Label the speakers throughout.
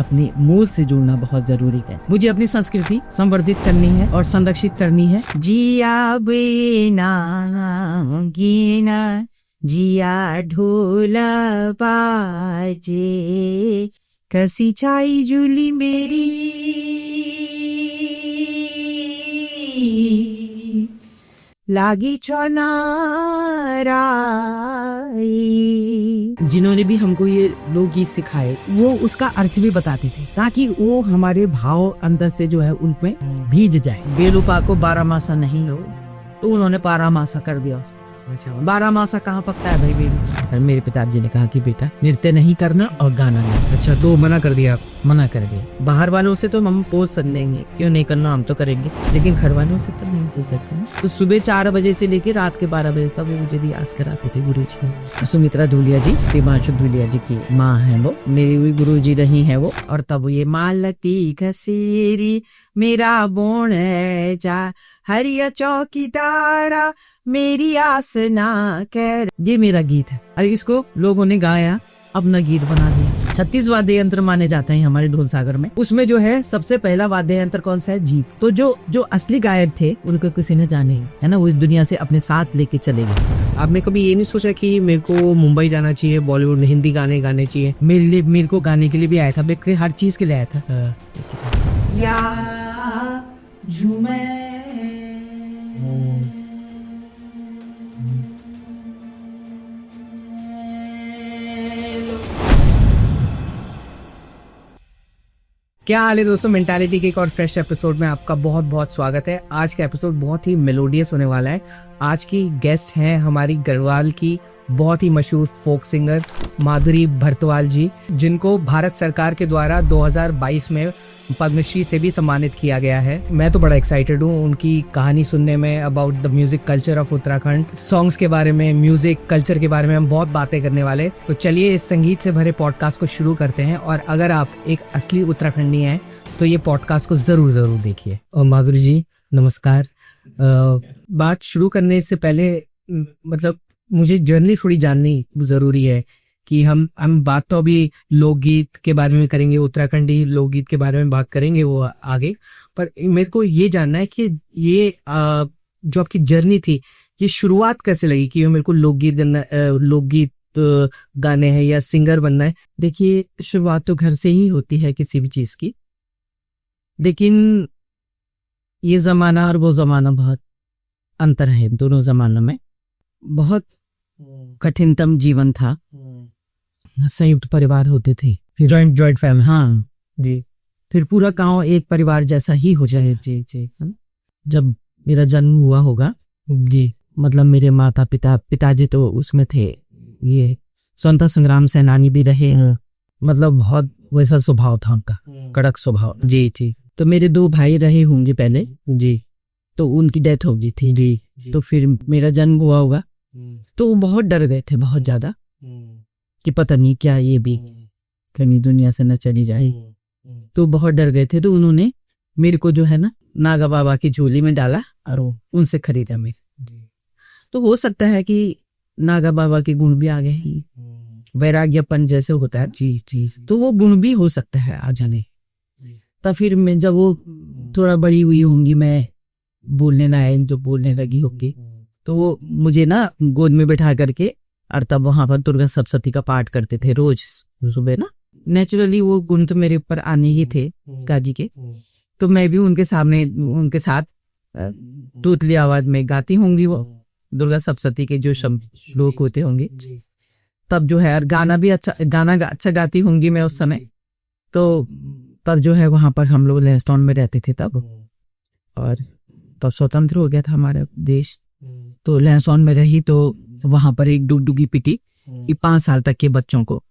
Speaker 1: अपने मूल से जुड़ना बहुत जरूरी है। मुझे अपनी संस्कृति संवर्धित करनी है और संरक्षित करनी है। जिया बेना गीना जिया ढोल बाजे, कसी चाई जुली मेरी लागी चौनाराई। जिन्होंने भी हमको ये लोकगीत सिखाए वो उसका अर्थ भी बताते थे ताकि वो हमारे भाव अंदर से जो है उनमें भीज जाए। बेलूपा को 12 मासा नहीं हो तो उन्होंने 12 मासा कर दिया। 12 मासा कहाँ पकता है भाई बेलू। मेरे पिताजी ने कहा कि बेटा नृत्य नहीं करना और गाना नहीं। अच्छा, तो मना कर दिया? मना कर दिया। बाहर वालों से तो हम पोज सकते, क्यों नहीं करना, हम तो करेंगे, लेकिन घर वालों से तो नहीं कर सकते। तो सुबह 4 बजे से लेकर रात के 12 बजे तक वो मुझे रियाज कराते थे गुरु जी। सुमित्रा धूलिया जी, दिमांशु धूलिया जी की माँ है वो, मेरी भी गुरु जी रही है वो। और तब ये मालती घसेरी मेरा बोण जा हरिया चौकीदारा मेरी आसना कर, ये मेरा गीत है। और इसको लोगों ने गाया, अपना गीत बना दिया। 36 वाद्य यंत्र माने जाते हैं हमारे ढोल सागर में। उसमें जो है सबसे पहला वाद्य यंत्र कौन सा है? जीप। तो जो असली गायक थे उनको किसी ने जाने है ना, वो इस दुनिया से अपने साथ लेके चले गए।
Speaker 2: आपने कभी ये नहीं सोचा कि मेरे को मुंबई जाना चाहिए, बॉलीवुड में हिंदी गाने गाने चाहिए?
Speaker 1: मेरे को गाने के लिए भी आया था, मैं हर चीज के लिए आया था। या झूमे
Speaker 2: क्या हाल है दोस्तों, मेंटालिटी के एक और फ्रेश एपिसोड में आपका बहुत बहुत स्वागत है। आज का एपिसोड बहुत ही मेलोडियस होने वाला है। आज की गेस्ट हैं हमारी गढ़वाल की बहुत ही मशहूर फोक सिंगर माधुरी भरतवाल जी, जिनको भारत सरकार के द्वारा 2022 में पद्मश्री से भी सम्मानित किया गया है। मैं तो बड़ा एक्साइटेड हूँ उनकी कहानी सुनने में, about the music culture of Uttarakhand, songs के बारे में, म्यूजिक कल्चर के बारे में हम बहुत बातें करने वाले। तो चलिए इस संगीत से भरे पॉडकास्ट को शुरू करते हैं। और अगर आप एक असली उत्तराखंडी हैं तो ये पॉडकास्ट को जरूर देखिए। और माधुरी जी नमस्कार। बात शुरू करने से पहले मतलब मुझे जर्नी थोड़ी जाननी जरूरी है कि हम बात तो अभी लोकगीत के बारे में करेंगे, उत्तराखंडी लोकगीत के बारे में बात करेंगे वो आगे, पर मेरे को ये जानना है कि ये जो आपकी जर्नी थी, ये शुरुआत कैसे लगी कि मेरे को लोकगीत गाने हैं या सिंगर बनना है?
Speaker 1: देखिए, शुरुआत तो घर से ही होती है किसी भी चीज की, लेकिन ये जमाना और वो जमाना बहुत अंतर है। दोनों जमानों में बहुत कठिनतम जीवन था। संयुक्त परिवार होते थे,
Speaker 2: फिर जॉइंट फैमिली।
Speaker 1: हाँ
Speaker 2: जी।
Speaker 1: फिर पूरा गांव एक परिवार जैसा ही हो जाए। जी। जब मेरा जन्म हुआ होगा
Speaker 2: जी,
Speaker 1: मतलब मेरे पिताजी तो उसमें थे, ये स्वतंत्रता संग्राम सेनानी भी रहे, मतलब बहुत वैसा स्वभाव था उनका, कड़क स्वभाव।
Speaker 2: जी।
Speaker 1: तो मेरे 2 भाई रहे होंगे पहले
Speaker 2: जी,
Speaker 1: तो उनकी डेथ हो गई थी।
Speaker 2: जी।
Speaker 1: तो फिर मेरा जन्म हुआ होगा तो वो बहुत डर गए थे, बहुत ज्यादा, कि पता नहीं क्या ये भी कहीं दुनिया से न चली जाए। तो बहुत डर गए थे, तो उन्होंने मेरे को जो है ना नागा बाबा की झोली में डाला और उनसे खरीदा मेरे। तो हो सकता है कि नागा बाबा के गुण भी आ गए, वैराग्यपन जैसे होता है। जी। तो वो गुण भी हो सकता है आ जाने। तब फिर मैं जब वो थोड़ा बड़ी हुई होंगी, मैं बोलने लायक जो बोलने लगी होगी, तो वो मुझे ना गोद में बैठा करके, और तब वहां पर दुर्गा सप्तशती का पाठ करते थे रोज सुबह ना। नेचुरली वो गुण तो मेरे ऊपर आने ही थे काजी के, तो मैं भी उनके सामने उनके साथ तूतली आवाज में गाती होंगी वो दुर्गा सप्तशती के जो श्लोक होते होंगे। तब जो है गाना अच्छा गाती होंगी मैं उस समय। तो तब जो है वहां पर हम लोग लहस्टॉन में रहते थे तब, और तब स्वतंत्र हो गया था हमारा देश। तो लहसौन में रही तो वहां पर एक डुगडुगी पिटी कि 5 साल तक के बच्चों को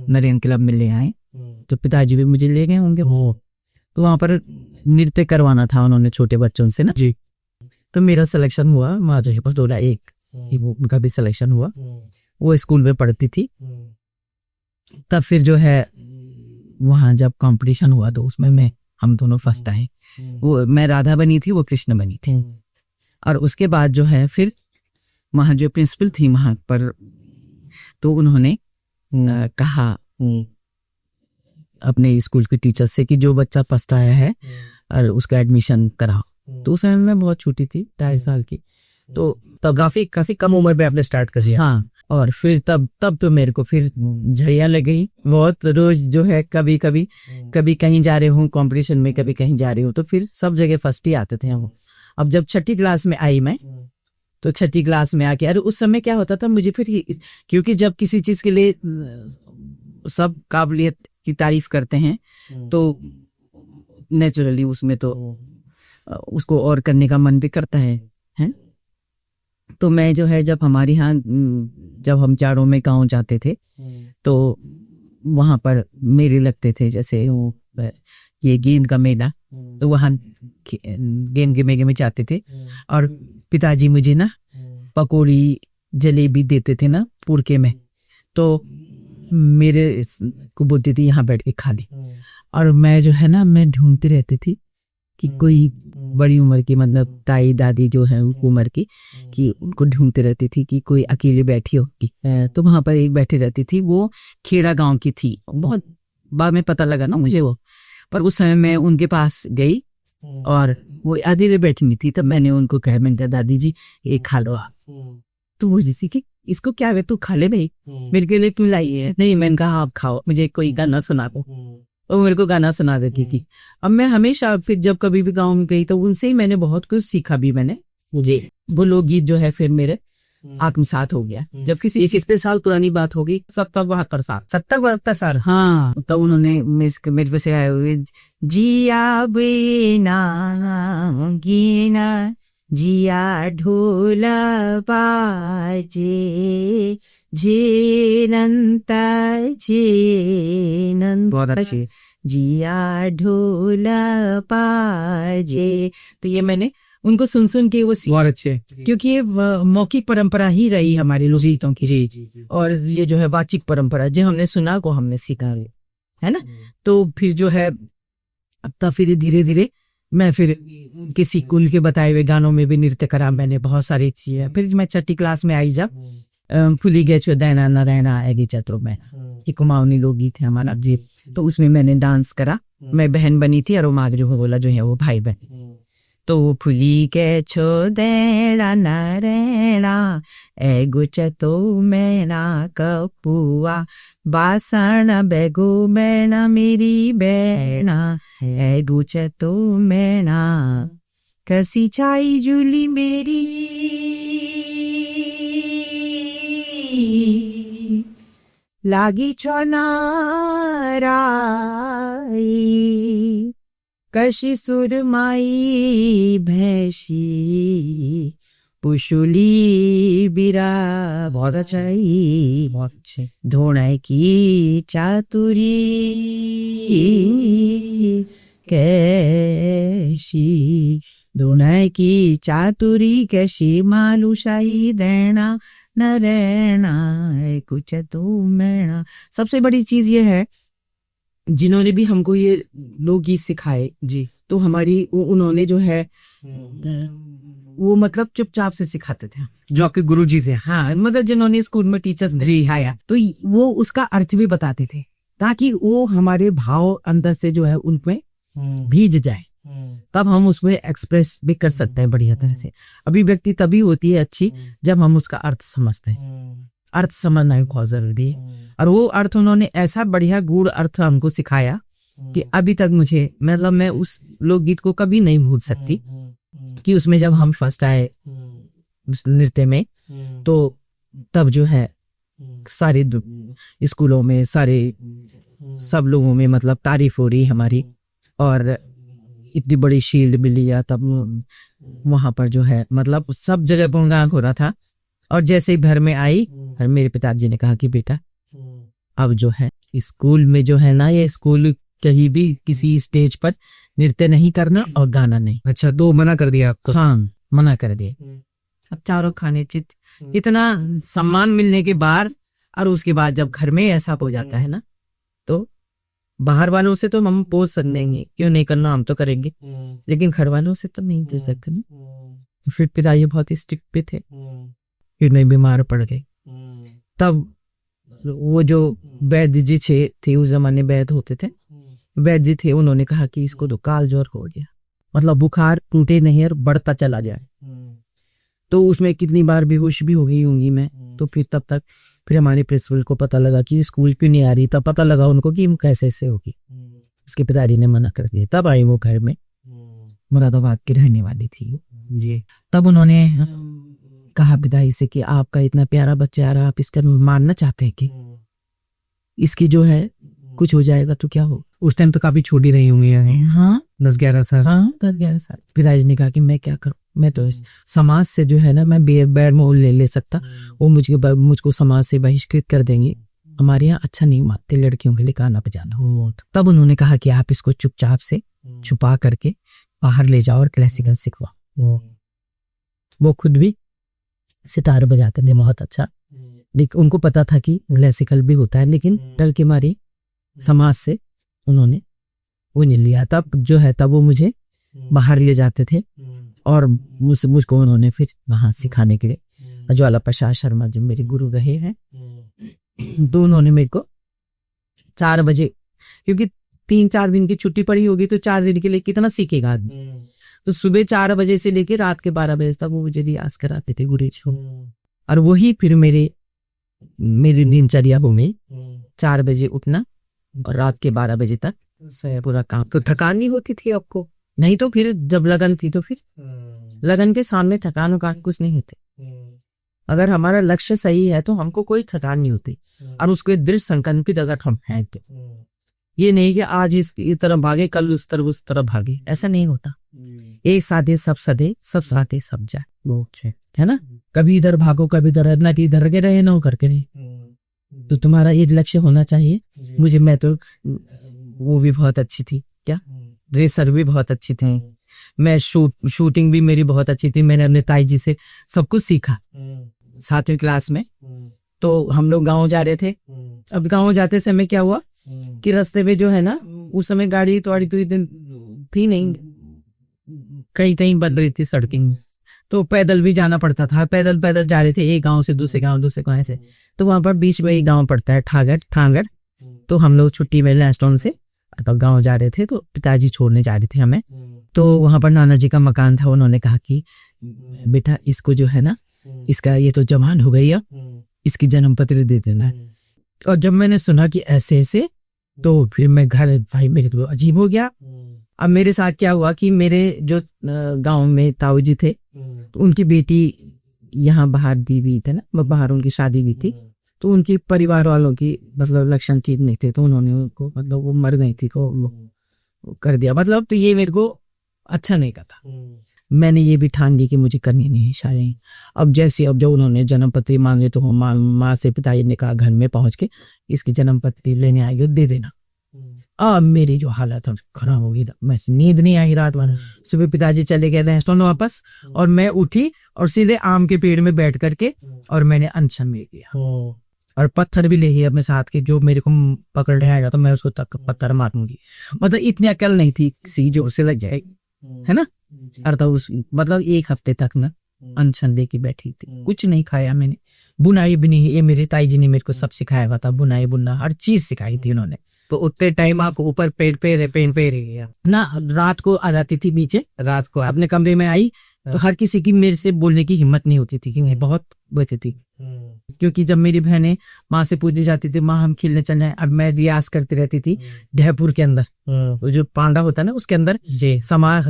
Speaker 1: नरेन क्लब में ले आए। तो पिताजी भी मुझे ले गए होंगे, तो वहां पर नृत्य करवाना था उन्होंने छोटे बच्चों से ना जी। तो मेरा सिलेक्शन हुआ माधुरी भरतवाल एक, उनका भी सिलेक्शन हुआ। वो स्कूल में पढ़ती थी। तब फिर जो है वहां जब कंपटीशन हुआ तो उसमें हम दोनों फर्स्ट आए। वो मैं राधा बनी थी, वो कृष्ण बनी थी। और उसके बाद जो है फिर वहाँ जो प्रिंसिपल थी वहाँ पर, तो उन्होंने कहा अपने स्कूल के टीचर से कि जो बच्चा फर्स्ट आया है और उसका एडमिशन कराओ। तो उस समय मैं बहुत छोटी थी, 2.5 साल की। तो
Speaker 2: तब काफी कम उम्र में आपने स्टार्ट कर दिया।
Speaker 1: हाँ, और फिर तब तो मेरे को फिर झड़ियाँ लग गई बहुत। रोज जो है कभी कहीं जा रहे हूँ कंपटीशन में, कभी कहीं जा रही हूँ, तो फिर सब जगह फर्स्ट ही आते थे हम। अब जब 6ठी क्लास में आई मैं, तो 6ठी क्लास में आके, अरे उस समय क्या होता था मुझे फिर, क्योंकि जब किसी चीज के लिए सब काबिलियत की तारीफ करते हैं तो नेचुरली उसमें तो उसको और करने का मन भी करता है। तो मैं जो है, जब हमारे यहाँ जब हम चारों में गाँव जाते थे तो वहां पर मेले लगते थे, जैसे वो ये गेंद का मेला, तो वहाँ गेंद के मेले में जाते थे। और पिताजी मुझे ना पकौड़ी जलेबी देते थे ना पुरके में, तो मेरे को बोलती थी यहाँ बैठ के खा ले। और मैं जो है ना, मैं ढूंढती रहती थी कि कोई बड़ी उम्र की, मतलब ताई दादी जो है उम्र की, कि उनको ढूंढती रहती थी कि कोई अकेले बैठी होगी। तो वहां पर एक बैठी रहती थी, वो खेड़ा गांव की थी। बहुत बाद में पता लगा ना मुझे वो, पर उस समय मैं उनके पास गई और वो आधी देर बैठी नहीं थी। तब मैंने उनको कहा, मैंने कहा दादी जी ये खा लो आप। तो वो जैसी कि इसको क्या है, तू खा ले भाई, मेरे के लिए क्यों लाई है? नहीं, मैंने कहा आप खाओ, मुझे कोई गाना सुना दो। वो मेरे को गाना सुना देती थी। अब मैं हमेशा फिर जब कभी भी गाँव में गई तो उनसे ही मैंने बहुत कुछ सीखा भी मैंने। मुझे वो लोकगीत जो है फिर मेरे आत्मसात हो गया। जब कितने साल पुरानी बात होगी,
Speaker 2: 70-72 साल।
Speaker 1: हाँ, तो उन्होंने मेरे पे से आए हुए, जिया बिना गीना जिया ढोला बाजे जेनंता जेनंत,
Speaker 2: बहुत अच्छी।
Speaker 1: जिया ढोला बाजे। तो ये मैंने उनको सुन के वो
Speaker 2: बहुत अच्छे,
Speaker 1: क्योंकि ये मौखिक परंपरा ही रही हमारी लोकगीतों की। जी। और ये जो है वाचिक परंपरा, जो हमने सुना को हमने सीखा है ना। तो फिर जो है अब तब फिर धीरे धीरे मैं फिर किसी कुल के बताए हुए गानों में भी नृत्य करा मैंने, बहुत सारी चीजें। फिर मैं 6ठी क्लास में आई, जब फुली गए छो दैना न रहना आएगी चतुर में, ये कुमाऊनी लोकगीत है हमारा जी। तो उसमें मैंने डांस करा। मैं बहन बनी थी और वो माँ जो बोला जो है वो भाई बहन। तो फुली के छो दैना न रहना एगो चतो मैना कपुआ बासण बेगो मैना मेरी बैना एगो चतो मैना कसी चाई जूली मेरी लागी छोनाराई कशी सुरमाई भैशी पुशुली बिरा। बहुत अच्छा ही, बहुत अच्छे। धोने की चातुरी कैशी, धोने की चातुरी कैशी मालूशाही देना न रहना कुछ तो मैना। सबसे बड़ी चीज ये है, जिन्होंने भी हमको ये लोकगीत सिखाए जी, तो हमारी उन्होंने जो है वो मतलब चुपचाप से सिखाते थे,
Speaker 2: जो आपके गुरुजी थे।
Speaker 1: हाँ, मतलब जिन्होंने स्कूल में टीचर्स जी हाँ, तो वो उसका अर्थ भी बताते थे ताकि वो हमारे भाव अंदर से जो है उनमें भीज जाए, तब हम उसमें एक्सप्रेस भी कर सकते हैं बढ़िया तरह से। अभिव्यक्ति तभी होती है अच्छी जब हम उसका अर्थ समझते हैं। अर्थ समझना भी बहुत जरूरी है। और वो अर्थ उन्होंने ऐसा बढ़िया गूढ़ अर्थ हमको सिखाया कि अभी तक मुझे, मतलब मैं उस लोकगीत को कभी नहीं भूल सकती कि उसमें जब हम फर्स्ट आए उस नृत्य में, तो तब जो है सारे स्कूलों में सारे सब लोगों में मतलब तारीफ हो रही हमारी, और इतनी बड़ी शील्ड मिली। या तब वहां पर जो है मतलब सब जगह गुणगान हो रहा था। और जैसे ही घर में आई, मेरे पिताजी ने कहा कि बेटा अब जो है स्कूल में जो है ना, ये स्कूल कहीं भी किसी स्टेज पर नृत्य नहीं करना और गाना नहीं।
Speaker 2: अच्छा, तो मना कर दिया आपको?
Speaker 1: हाँ, मना कर दिया। अब चारों खाने चित इतना सम्मान मिलने के बाद, और उसके बाद जब घर में ऐसा हो जाता है ना, तो बाहर वालों से तो हम पूछ सकते हैं क्यों नहीं करना, हम तो करेंगे, लेकिन घर वालों से तो नहीं दे सकते। फिर पिताजी बहुत ही स्ट्रिक्ट भी थे, फिर नहीं बीमार पड़ गए। तब वो जो वैद्य जी थे उस जमाने वैद्य होते थे, वैद्य जी थे, उन्होंने कहा कि इसको तो काल ज्वर हो गया, मतलब बुखार टूटे नहीं और बढ़ता चला जाए। तो उसमें कितनी बार बेहोश भी हो गई होंगी मैं। तो फिर तब तक फिर हमारे प्रिंसिपल को पता लगा कि स्कूल क्यों नहीं आ रही, तब पता लगा उनको कि कैसे ऐसे होगी। उसके पिताजी ने मना कर दिया, तब आई वो घर में। मुरादाबाद की रहने वाली थी जी। तब उन्होंने कहा पिताजी से कि आपका इतना प्यारा बच्चा आ रहा, आप इसका मारना चाहते हैं कि इसकी जो है कुछ हो जाएगा तो क्या हो।
Speaker 2: उस टाइम तो काफी छोटी रही होंगी।
Speaker 1: हाँ
Speaker 2: 10-11 साल।
Speaker 1: हाँ 10-11 साल। पिताजी ने कहा कि मैं क्या करूं, मैं तो समाज से जो है ना मैं बैर मोल ले सकता, वो मुझको समाज से बहिष्कृत कर देंगे। हमारे यहाँ अच्छा नहीं मानते लड़कियों के लिए गाना बजाना। तब उन्होंने कहा कि आप इसको चुपचाप से छुपा करके बाहर ले जाओ और क्लासिकल सिखवाओ। वो खुद भी सितार बजाते थे बहुत अच्छा, लेकिन उनको पता था कि क्लासिकल भी होता है, लेकिन डर के मारे समाज से उन्होंने वो नहीं लिया। तब जो है तब वो मुझे बाहर ले जाते थे और मुझको उन्होंने फिर वहां सिखाने के लिए ज्वाला प्रसाद शर्मा जी मेरे गुरु रहे हैं। तो उन्होंने मेरे को 4 बजे, क्योंकि 3-4 दिन की छुट्टी पड़ी होगी तो 4 दिन के लिए कितना सीखेगा आदमी। तो सुबह 4 बजे से लेकर रात के 12 बजे तक वो मुझे रियाज कराते थे गुरुजी को। और वही फिर मेरी दिनचर्या में 4 बजे उठना और रात के 12 बजे तक पूरा काम।
Speaker 2: तो थकान नहीं होती थी आपको?
Speaker 1: नहीं, तो फिर जब लगन थी तो फिर लगन के सामने थकान वकान कुछ नहीं होते। अगर हमारा लक्ष्य सही है तो हमको कोई थकान नहीं होती, और उसके दृढ़ संकल्पित अगर हम हैं तो ये नहीं कि आज इस तरफ भागे कल उस तरफ भागे, ऐसा नहीं होता। एक साधे सब सदे, सब साथे सब जाए, वो है ना। कभी इधर भागो कभी इधर, ना कि इधर के रहे ना करके रहे। तो तुम्हारा ये लक्ष्य होना चाहिए। मुझे, मैं तो वो भी बहुत अच्छी थी, क्या रेसर भी बहुत अच्छी थे, मैं शूटिंग भी मेरी बहुत अच्छी थी। मैंने अपने ताई जी से सब कुछ सीखा 7वीं क्लास में। तो हम लोग गाँव जा रहे थे। अब गाँव जाते समय क्या हुआ कि रास्ते में जो है ना, उस समय गाड़ी तो थी नहीं, कहीं बन रही थी सड़कें, तो पैदल भी जाना पड़ता था। पैदल जा रहे थे एक गांव से दूसरे गांव ऐसे। तो वहां पर बीच में एक गांव पड़ता है ठागर। तो हम लोग छुट्टी में लैंडस्टोन से तब गांव जा रहे थे, तो पिताजी छोड़ने जा रहे थे हमें। तो वहां पर नाना जी का मकान था। उन्होंने कहा कि बेटा इसको जो है ना, इसका ये तो जवान हो गई है, इसकी जन्म पत्र दे देना। और जब मैंने सुना कि ऐसे, तो फिर मैं घर, भाई मेरे तो अजीब हो गया। अब मेरे साथ क्या हुआ कि मेरे जो गांव में ताऊ जी थे, तो उनकी बेटी यहाँ बाहर दी हुई थी ना, बाहर उनकी शादी भी थी। तो उनकी परिवार वालों की मतलब लक्षण ठीक नहीं थे, तो उन्होंने उनको मतलब वो मर गई थी को वो कर दिया मतलब। तो ये मेरे को अच्छा नहीं था। मैंने ये भी ठान ली कि मुझे करनी नहीं शादी। अब जब उन्होंने जन्म पत्री मांगे तो माँ से पिताजी ने कहा घर में पहुंच के इसकी जन्म पत्री लेने आएगी दे देना। अब मेरी जो हालत है खराब हो गई, मैं नींद नहीं आई रात भर। सुबह पिताजी चले गए रेस्टोरेंट वापस, और मैं उठी और सीधे आम के पेड़ में बैठ करके और मैंने अनशन में किया, और पत्थर भी ले गया अपने साथ के, जो मेरे को पकड़ रहा आएगा तो मैं उसको तक पत्थर मारूंगी। मतलब इतनी अकल नहीं थी, सी जोर से लग जाएगी, है ना। और तो उस मतलब 1 हफ्ते तक ना अनशन लेके बैठी थी, कुछ नहीं खाया मैंने, बुनाई भी नहीं। ये मेरे ताई जी ने मेरे को सब सिखाया हुआ था, बुनाई बुनना हर चीज सिखाई थी उन्होंने।
Speaker 2: तो उतने टाइम आपको ऊपर पेड़ पे रह गया
Speaker 1: ना। रात को आ जाती थी नीचे, रात को अपने कमरे में आई तो हर किसी की मेरे से बोलने की हिम्मत नहीं होती थी कि मैं बहुत बची थी। क्योंकि जब मेरी बहनें माँ से पूछने जाती थी, माँ हम खेलने चलना है, अब मैं रियाज करती रहती थी जयपुर के अंदर, वो जो पांडा होता है ना उसके अंदर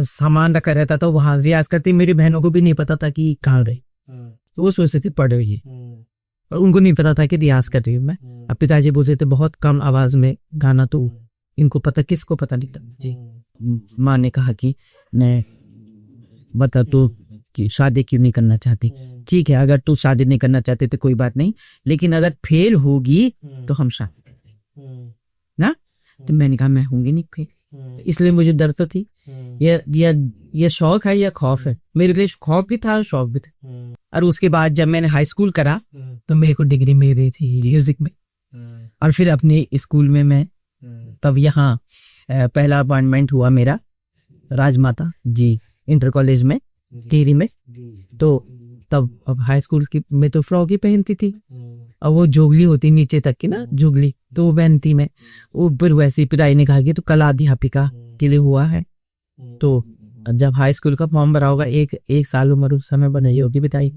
Speaker 1: सामान रखा रहता था, वहां रियाज करती। मेरी बहनों को भी नहीं पता था कि कहाँ गई, तो वो सोचते थे पढ़ रही है, और उनको नहीं पता था कि रियाज कर रही हूँ मैं। अब पिताजी बोलते थे बहुत कम आवाज में गाना, तो इनको पता, किसको पता नहीं था जी। माँ ने कहा कि नहीं बता तू कि शादी क्यों नहीं करना चाहती। ठीक है, अगर तू शादी नहीं करना चाहती तो कोई बात नहीं, लेकिन अगर फेल होगी तो हम शादी करेंगे ना। तो मैंने कहा मैं होंगी नहीं फेल, इसलिए मुझे डर तो थी। ये शौक है या खौफ है? मेरे लिए खौफ भी था और शौक भी था। और उसके बाद जब मैंने हाई स्कूल करा तो मेरे को डिग्री मिल गई थी म्यूजिक में, और फिर अपने स्कूल में मैं तब यहाँ पहला अपॉइंटमेंट हुआ मेरा राजमाता जी इंटर कॉलेज में टिहरी में। तो तब अब हाई स्कूल की मैं तो फ्रॉक ही पहनती थी, और वो जोगली होती नीचे तक की ना, जोगली, तो वो पहनती मैं। वो फिर वैसी पिताई ने कहा कि तो कला अध्यापिका के लिए हुआ है, तो जब हाई स्कूल का फॉर्म भरा होगा, एक साल उम्र उस समय बनाई होगी पिताई,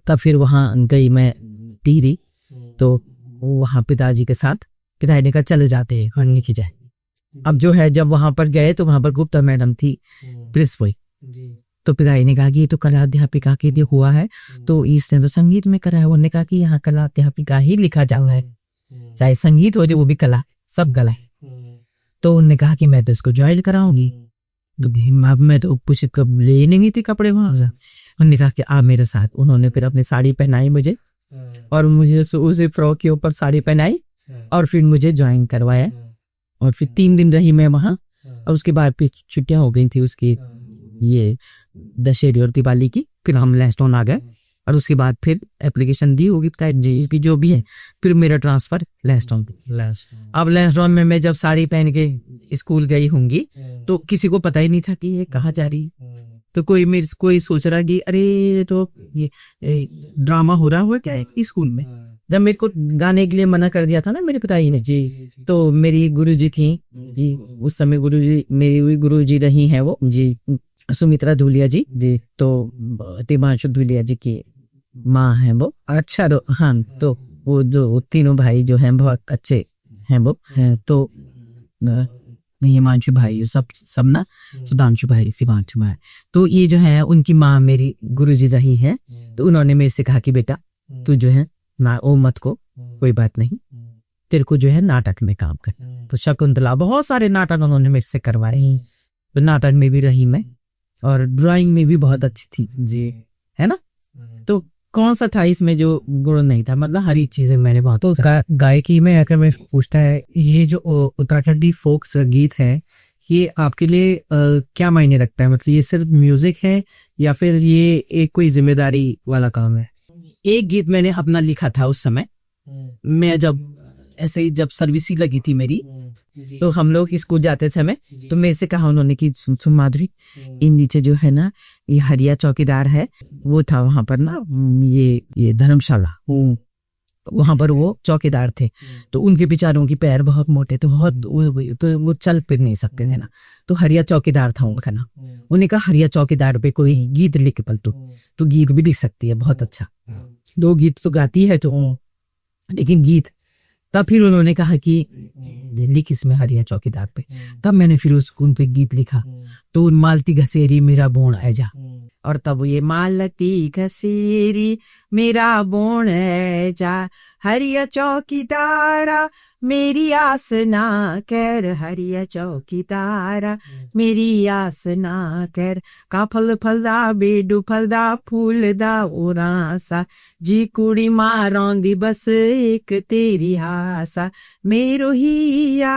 Speaker 1: तब फिर वहां गई मैं टिहरी। तो वहां पिताजी के साथ पिताजी ने कहा चले जाते हैं पढ़ने की जाए। अब जो है जब वहां पर गए तो वहां पर गुप्ता मैडम थी प्रिंसिपल, तो पिताजी ने कहा कि ये तो कला अध्यापिका के लिए हुआ है, तो इसने तो संगीत में करा है। उन्होंने कहा कि यहाँ कला अध्यापिका ही लिखा जाओ है, चाहे संगीत हो जाए, वो भी कला, सब कला है। तो उन्होंने कहा कि मैं तो इसको ज्वाइन कराऊंगी। अब मैं तो कुछ ले नहीं थी कपड़े वहां से। उन्होंने कहा कि आ मेरे साथ। उन्होंने फिर अपनी साड़ी पहनाई मुझे, और मुझे उसी फ्रॉक के ऊपर साड़ी पहनाई, और फिर मुझे ज्वाइन करवाया। और फिर 3 दिन रही मैं वहां, और उसके बाद फिर छुट्टियां हो गई थी उसकी, ये दशहरे और दिवाली की। फिर हम लैंसडाउन आ गए, और उसके बाद फिर एप्लीकेशन दी होगी जी की जो भी है, फिर मेरा ट्रांसफर लैंसडाउन। अब लैंसडाउन में मैं जब साड़ी पहन के स्कूल गई होंगी, तो किसी को पता ही नहीं था कि ये कहाँ जा रही। तो कोई सोच रहा कि अरे तो ये ड्रामा हो रहा हुआ क्या है स्कूल में। जब मेरे को गाने के लिए मना कर दिया था ना मेरे पिताजी ने जी, तो मेरी गुरुजी थी जी, उस समय गुरुजी मेरी गुरुजी रही हैं वो जी, सुमित्रा धूलिया जी जी, तो तिमांशु धूलिया जी की माँ है वो। अच्छा, तो हाँ, तो वो जो तीनों भाई जो हैं बहुत अच्छे हैं वो हैं। तो हिमांशु भाई सब ना, सुधांशु भाई, शिवांशु भाई, तो ये जो है उनकी माँ मेरी गुरुजी रही है। तो उन्होंने मेरे से कहा कि बेटा तू जो है ना ओ मत को, कोई बात नहीं, तेरे को जो है नाटक में काम कर। तो शकुंतला, बहुत सारे नाटक उन्होंने मेरे से करवाए। तो नाटक में भी रही मैं, और ड्राइंग में भी बहुत अच्छी थी जी, है ना। तो कौन सा था इसमें जो गुण नहीं था, मतलब हर एक चीजें मैंने बहुत।
Speaker 2: तो गायकी में अगर मैं पूछता है, ये जो उत्तराखंडी फोक गीत है, ये आपके लिए क्या मायने रखता है? मतलब ये सिर्फ म्यूजिक है, या फिर ये एक कोई जिम्मेदारी वाला काम है?
Speaker 1: एक गीत मैंने अपना लिखा था उस समय, मैं जब ऐसे ही जब सर्विस लगी थी मेरी, तो हम लोग स्कूल जाते समय, तो मेरे से कहा उन्होंने कि सुन माधुरी, इन नीचे जो है ना ये हरिया चौकीदार है, वो था वहां पर ना ये धर्मशाला, वहां पर वो चौकीदार थे। तो उनके बेचारों की पैर बहुत मोटे थे, तो वो चल फिर नहीं सकते थे ना। तो हरिया चौकीदार था उनका नाम। उन्होंने कहा हरिया चौकीदार पे कोई गीत लिख पल, तो गीत भी लिख सकती है बहुत अच्छा। 2 गीत तो गाती है, तो लेकिन गीत। तब फिर उन्होंने कहा कि लिख इसमें हरिया चौकीदार पे। तब मैंने फिर उन पे गीत लिखा। तो मालती घसेरी मेरा बोण ऐजा, और तब ये मालती घसेरी मेरा बोण ऐजा, हरिया चौकीदारा मेरी आस ना कर, हरिया चौकीदारा मेरी आस ना कर, का फल फलदा बेडू फलदा फूलदा ओरासा, जी कुड़ी मारोंदी बस एक तेरी आसा, मेरो हिया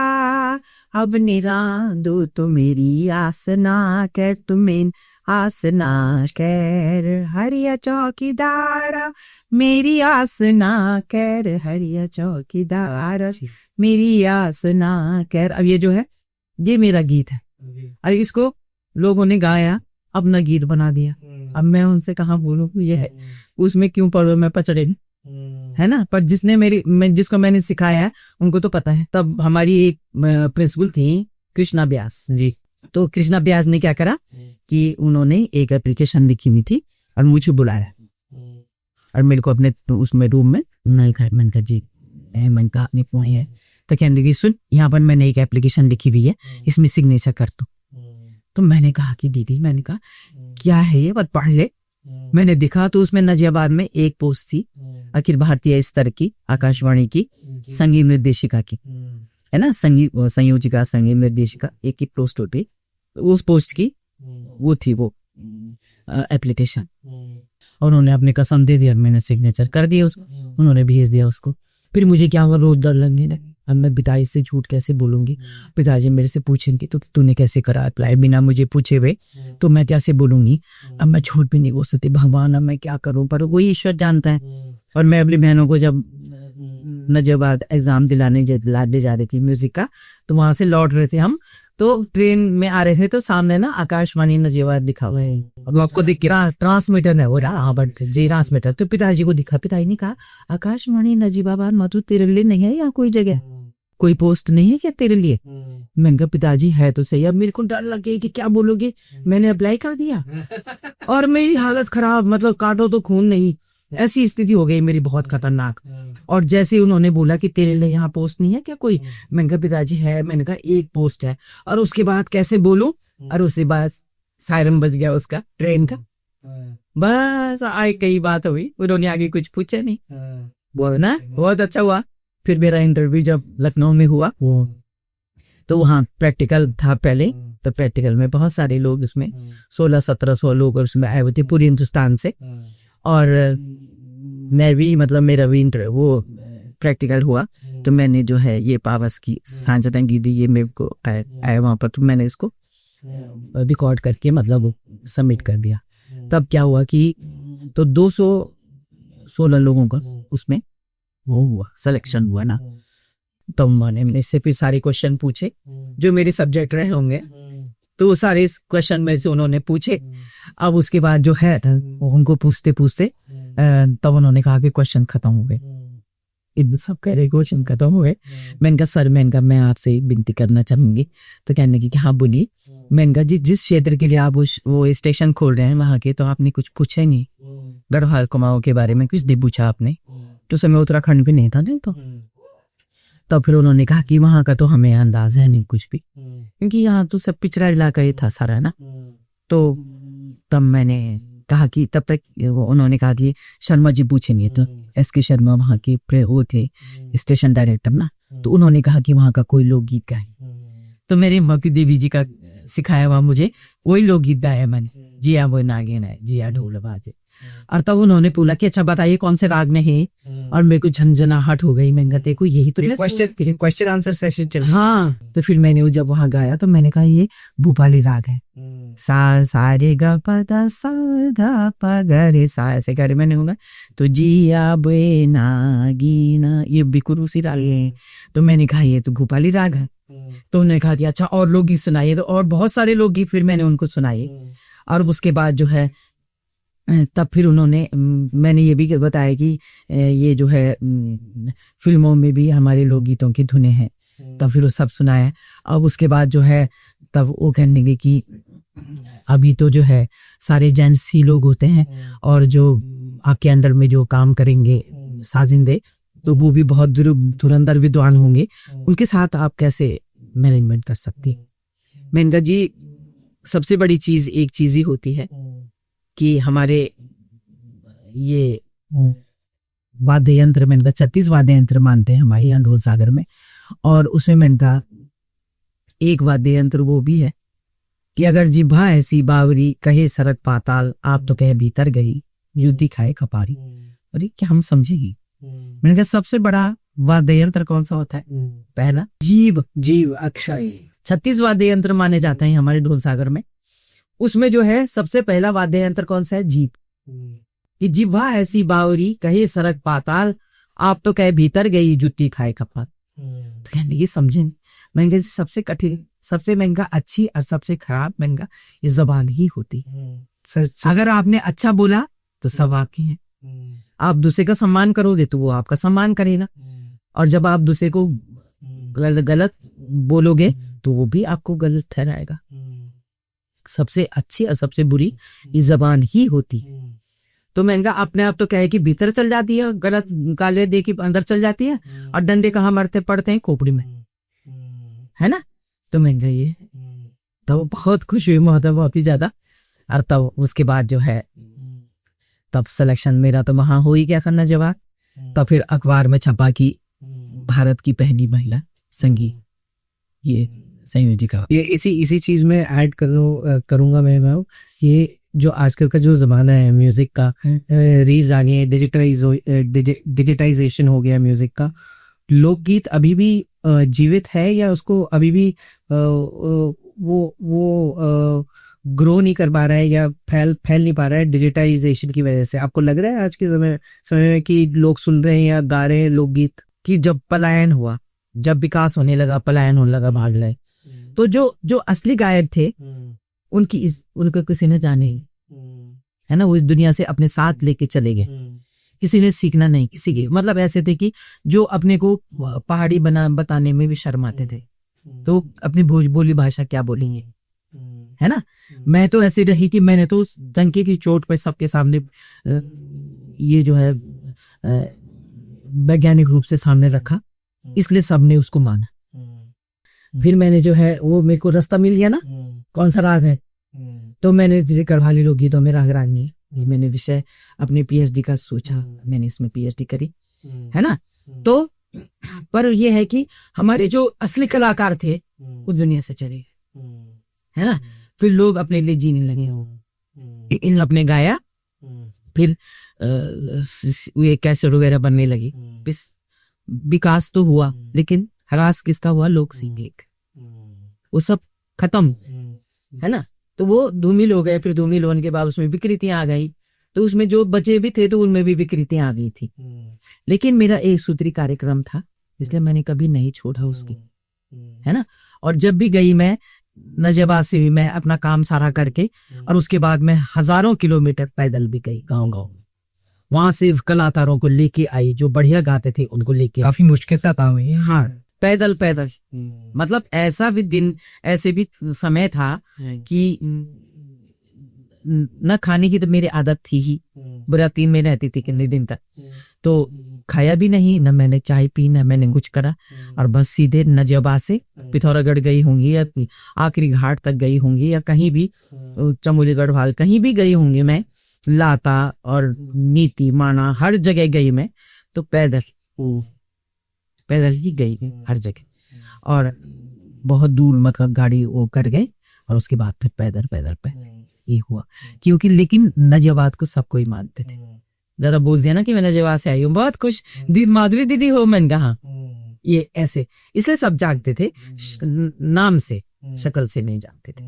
Speaker 1: अब निरांदो तो मेरी आस ना कर, तुम्हें आस ना कर, हरिया चौकीदारा मेरी आस ना कर, हरिया चौकीदारा मेरी आस ना कर। अब ये जो है ये मेरा गीत है, और इसको लोगों ने गाया, अपना गीत बना दिया। अब मैं उनसे कहाँ बोलूं ये है, उसमें क्यों पढ़ो मैं पचड़े, है ना। पर जिसको मैंने सिखाया है उनको तो पता है। तब हमारी एक प्रिंसिपल थी कृष्णा व्यास जी, तो कृष्णा व्यास ने क्या करा कि उन्होंने एक एप्लीकेशन लिखी हुई थी और मुझे बुलाया, और मेरे को अपने उसमें रूम में नहीं खाया। मैंने कहा जी, मैंने कहा अपनी पॉइंट है। तो कहने लगी सुन, यहाँ पर मैंने एक एप्लीकेशन लिखी हुई है, इसमें सिग्नेचर कर दो। तो मैंने कहा कि दीदी, मैंने कहा क्या है ये, बस पढ़ ले। मैंने देखा तो उसमें नजियाबाद में एक पोस्ट थी, अखिल भारतीय स्तर की आकाशवाणी की संगीत निर्देशिका की, है ना, संयोजिका संगीत निर्देशिका, एक ही पोस्ट होती, उस पोस्ट की वो थी वो एप्लीकेशन। और उन्होंने अपनी कसम दे दिया, मैंने सिग्नेचर कर दिया उसको, उन्होंने भेज दिया उसको। फिर मुझे क्या हुआ, रोज डर लगने लगा, अब मैं पिताजी से झूठ कैसे बोलूंगी। पिताजी मेरे से पूछेंगे तो तूने कैसे करा अप्लाई बिना मुझे पूछे हुए, तो मैं कैसे बोलूंगी। अब मैं झूठ भी नहीं बोल सकती, भगवान अब मैं क्या करूं, पर वही ईश्वर जानता है। और मैं अपनी बहनों को जब नजियाबाद एग्जाम दिलाने जा रही थी म्यूजिक का। तो वहां से लौट रहे थे हम, तो ट्रेन में आ रहे थे तो सामने ना आकाशवाणी नजियाबाद लिखा हुआ है।
Speaker 2: अब आपको दिख रहा
Speaker 1: ट्रांसमीटर है वो रहा, हाँ बट जी ट्रांसमीटर। तो पिताजी को दिखा, पिताजी ने कहा आकाशवाणी नजियाबाद मधु तेरे लिए नहीं है यहाँ कोई जगह, कोई पोस्ट नहीं है क्या तेरे लिए? मैंने कहा पिताजी है तो सही। अब मेरे को डर लगे कि क्या बोलोगे, मैंने अप्लाई कर दिया और मेरी हालत खराब, मतलब काटो तो खून नहीं, ऐसी स्थिति हो गई मेरी बहुत खतरनाक। और जैसे ही उन्होंने बोला कि तेरे लिए यहाँ पोस्ट नहीं है क्या कोई, मैंने कहा पिताजी है। मैंने कहा एक पोस्ट है, और उसके बाद कैसे बोलूं, और उसके बाद सायरन बज गया उसका ट्रेन का। बस आई कई बात हुई, उन्होंने आगे कुछ पूछा नहीं। बोला ना बहुत अच्छा हुआ। फिर मेरा इंटरव्यू जब लखनऊ में हुआ तो वहाँ प्रैक्टिकल था पहले, तो प्रैक्टिकल में बहुत सारे लोग, उसमें 1600-1700 लोग उसमें आए हुए थे पूरे हिंदुस्तान से। और मैं भी, मतलब मेरा भी वो प्रैक्टिकल हुआ, तो मैंने जो है ये पावस की सांझरंगी दी, ये मेरे को आया वहाँ पर, तो मैंने इसको रिकॉर्ड करके मतलब सबमिट कर दिया। तब क्या हुआ कि तो 216 लोगों का उसमें वो हुआ, सिलेक्शन हुआ ना। तो मैंने इससे फिर सारे क्वेश्चन पूछे जो मेरे सब्जेक्ट रहे होंगे, तो वो सारे क्वेश्चन में से उन्होंने पूछे। अब उसके बाद जो है उनको पूछते पूछते तब उन्होंने कहा कि क्वेश्चन खत्म हो गए, इन सब कह रहे क्वेश्चन खत्म हुए। मैंने कहा सर, मैं आपसे विनती करना चाहूंगी। तो कहने लगी कि हाँ बोलिए। मैंने कहा जी जिस क्षेत्र के लिए आप वो स्टेशन खोल रहे हैं वहाँ के, तो आपने कुछ पूछा ही नहीं, गढ़वाल कुमाऊं के बारे में कुछ नहीं पूछा आपने। तो समय उत्तराखंड भी नहीं था नहीं तो। तब फिर उन्होंने कहा कि वहाँ का तो हमें अंदाज है नहीं कुछ भी, क्योंकि यहाँ तो सब पिछड़ा इलाका ही था सारा ना। तो तब मैंने कहा कि तब तक उन्होंने कहा कि शर्मा जी पूछेंगे, तो एस.के. शर्मा वहाँ के वो थे स्टेशन डायरेक्टर ना, तो उन्होंने कहा कि वहाँ का कोई लोकगीत गाए। तो मेरी मक्की देवी जी का सिखाया हुआ मुझे वही लोकगीत गाया मैंने, जिया वो नागिन है, जिया ढोल बाजे। और तब उन्होंने बोला कि अच्छा बताइए कौन से राग में है, और मेरे को झंझनाहट हो गई। मैं कहते कोई यही तो
Speaker 2: क्वेश्चन आंसर सेशन चल।
Speaker 1: हाँ, तो फिर मैंने जब वहां गाया तो मैंने कहा ये भूपाली राग है, सा रे गा पा दा सा धा पा गा रे सा, ऐसे गा रे मैंने होगा। तो जिया बे नागिना, ये बिकुर उसी राग है। तो मैंने कहा ये तो भूपाली राग है। तो उन्होंने कहा अच्छा और लोकगीत सुनाइए, तो और बहुत सारे लोकगीत फिर मैंने उनको सुनाए। और उसके बाद जो है तब फिर उन्होंने, मैंने ये भी बताया कि ये जो है फिल्मों में भी हमारे लोकगीतों की धुनें हैं, तब फिर वो सब सुनाया। अब उसके बाद जो है तब वो कहने लगे कि अभी तो जो है सारे जेंट्स ही लोग होते हैं, और जो आपके अंडर में जो काम करेंगे साजिंदे, तो वो भी बहुत धुरंधर विद्वान होंगे, उनके साथ आप कैसे मैनेजमेंट कर सकती? मैंने कहा जी सबसे बड़ी चीज एक चीज ही होती है कि हमारे ये वाद्य यंत्र, मैंने कहा 36 वाद्य यंत्र मानते हैं हमारे यहाँ ढोल सागर में, और उसमें मैंने कहा एक वाद्य यंत्र वो भी है कि अगर जिभा ऐसी बावरी कहे सरक पाताल, आप तो कहे भीतर गई युद्धि खाए कपारी। अरे क्या हम समझेगी? मैंने कहा सबसे बड़ा वाद्य यंत्र कौन सा होता है? पहला जीव अक्षय। 36 वाद्य यंत्र माने जाते हैं हमारे ढोल सागर में, उसमें जो है सबसे पहला वाद्य यंत्र कौन सा है? जीभ। कि जिह्वा ऐसी बावरी कहे सरक पाताल, आप तो कहे भीतर गई जुत्ती खाए कपाल। तो कहने ये समझे। मैंने कहा सबसे कठिन, सबसे महंगा अच्छी और सबसे खराब महंगा ये जबान ही होती। अगर आपने अच्छा बोला तो सब आपकी है, आप दूसरे का सम्मान करोगे तो वो आपका सम्मान करेगा, और जब आप दूसरे को गलत बोलोगे तो वो भी आपको गलत ठहराएगा। सबसे अच्छी और सबसे बुरी ये जबान ही होती। तो मैंने कहा अपने आप तो कहे कि भीतर चल जाती है, गलत गाले दे के अंदर चल जाती है, और डंडे कहाँ मरते पड़ते हैं? खोपड़ी में, है ना। तो मैंने कहा ये तो बहुत खुश हुई बहुत ही ज्यादा। और तब उसके बाद जो है तब सिलेक्शन मेरा तो वहां हो ही क्या करना जवाब। तब फिर अखबार में छपा कि भारत की पहली महिला संगीत ये संयोजिका।
Speaker 2: ये इसी चीज में ऐड करूंगा मैं ये जो आजकल का जो जमाना है म्यूजिक का, रील्स आ गई है, डिजिटाइजेशन हो गया म्यूजिक का, लोकगीत अभी भी जीवित है या उसको अभी भी वो ग्रो नहीं कर पा रहा है या फैल नहीं पा रहा है डिजिटाइजेशन की वजह से? आपको लग रहा है आज के समय में कि लोग सुन रहे हैं या गा रहे हैं लोकगीत?
Speaker 1: कि जब पलायन हुआ, जब विकास होने लगा, पलायन होने लगा, भाग गए, तो जो असली गायक थे उनको किसी ने जाने, है ना, वो इस दुनिया से अपने साथ लेके चले गए, किसी ने सीखना नहीं, किसी के मतलब ऐसे थे कि जो अपने को पहाड़ी बताने में भी शर्माते थे, तो अपनी बोली भाषा क्या बोलेंगे, है ना। मैं तो ऐसी रही कि मैंने तो उस डंके की चोट पर सबके सामने ये जो है वैज्ञानिक रूप से सामने रखा, इसलिए सबने उसको माना। फिर मैंने जो है वो मेरे को रास्ता मिल गया ना, कौन सा राग है, तो मैंने धीरे गढ़वाली लोकगीतों में राग रागनी, मैंने विषय अपने पीएचडी का सोचा, मैंने इसमें पीएचडी करी, है ना। तो पर ये है कि हमारे जो असली कलाकार थे वो दुनिया से चले गए, है ना। फिर लोग अपने लिए जीने लगे, इन अपने गाया, फिर ये कैसेट वगैरह बनने लगी, विकास तो हुआ, लेकिन ह्रास किसका हुआ, लोक संगीत, वो सब खत्म, है ना। तो वो धूमिल हो गए, फिर धूमिल होने के बाद उसमें विकृतियां आ गई, तो उसमें जो बचे भी थे तो उनमें भी विकृतियां आ गई थी, लेकिन मेरा एक सूत्री कार्यक्रम था, इसलिए मैंने कभी नहीं छोड़ा उसकी, है ना। और जब भी गई मैं नजबाद से भी मैं अपना काम सारा करके, और उसके बाद मैं हजारों किलोमीटर पैदल भी गई, गाँव वहां से कलाकारों को लेके आई, जो बढ़िया गाते थे उनको लेके,
Speaker 2: काफी मुश्किल था
Speaker 1: हाँ, पैदल मतलब ऐसा भी दिन, ऐसे भी समय था कि न खाने की तो मेरी आदत थी ही, बरातीन में रहती थी कितने दिन तक, तो खाया भी नहीं, न मैंने चाय पी, न मैंने कुछ करा, और बस सीधे नजबाद से पिथौरागढ़ गई होंगी, या आखिरी घाट तक गई होंगी, या कहीं भी चमोली गढ़वाल कहीं भी गई होंगी, मैं लाता और नीति माना हर जगह गई मैं, तो पैदल ही गई हर जगह, और बहुत दूर मतलब गाड़ी वो कर गए, और उसके बाद फिर पैदल पे ये हुआ, क्योंकि लेकिन नजबाद को सब कोई मानते थे, जरा बोल दिया ना कि मैं नजबाद से आई हूँ, बहुत खुश, माधुरी दीदी हो, मैंने कहा ये ऐसे, इसलिए सब जानते थे, नाम से, शक्ल से नहीं जानते थे,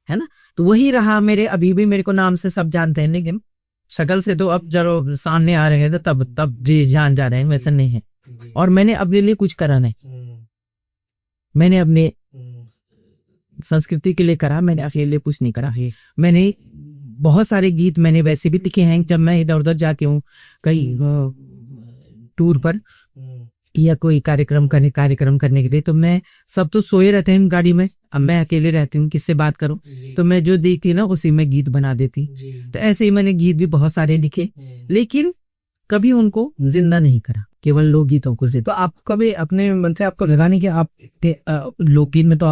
Speaker 1: है ना। तो वही रहा मेरे, अभी भी मेरे को नाम से सब जानते हैं, लेकिन शक्ल से तो अब जब सामने आ रहे हैं तो तब जी जान जा रहे हैं, वैसा नहीं है। और मैंने अपने लिए कुछ करा नहीं, मैंने अपने संस्कृति के लिए करा, मैंने अपने लिए कुछ नहीं करा। मैंने बहुत सारे गीत मैंने वैसे भी लिखे हैं, जब मैं इधर उधर जाती हूँ कहीं टूर पर या कोई कार्यक्रम करने के लिए, तो मैं सब तो सोए रहते हैं गाड़ी में, अब मैं अकेले रहती हूँ, किससे बात करूं, तो मैं जो देखती ना उसी में गीत बना देती। तो ऐसे ही मैंने गीत भी बहुत सारे लिखे, लेकिन कभी उनको जिंदा नहीं करा, केवल लोकगीतों को जिंदा।
Speaker 2: तो आप कभी अपने मन से आपको लगा नहीं कि आप लोकगीत में तो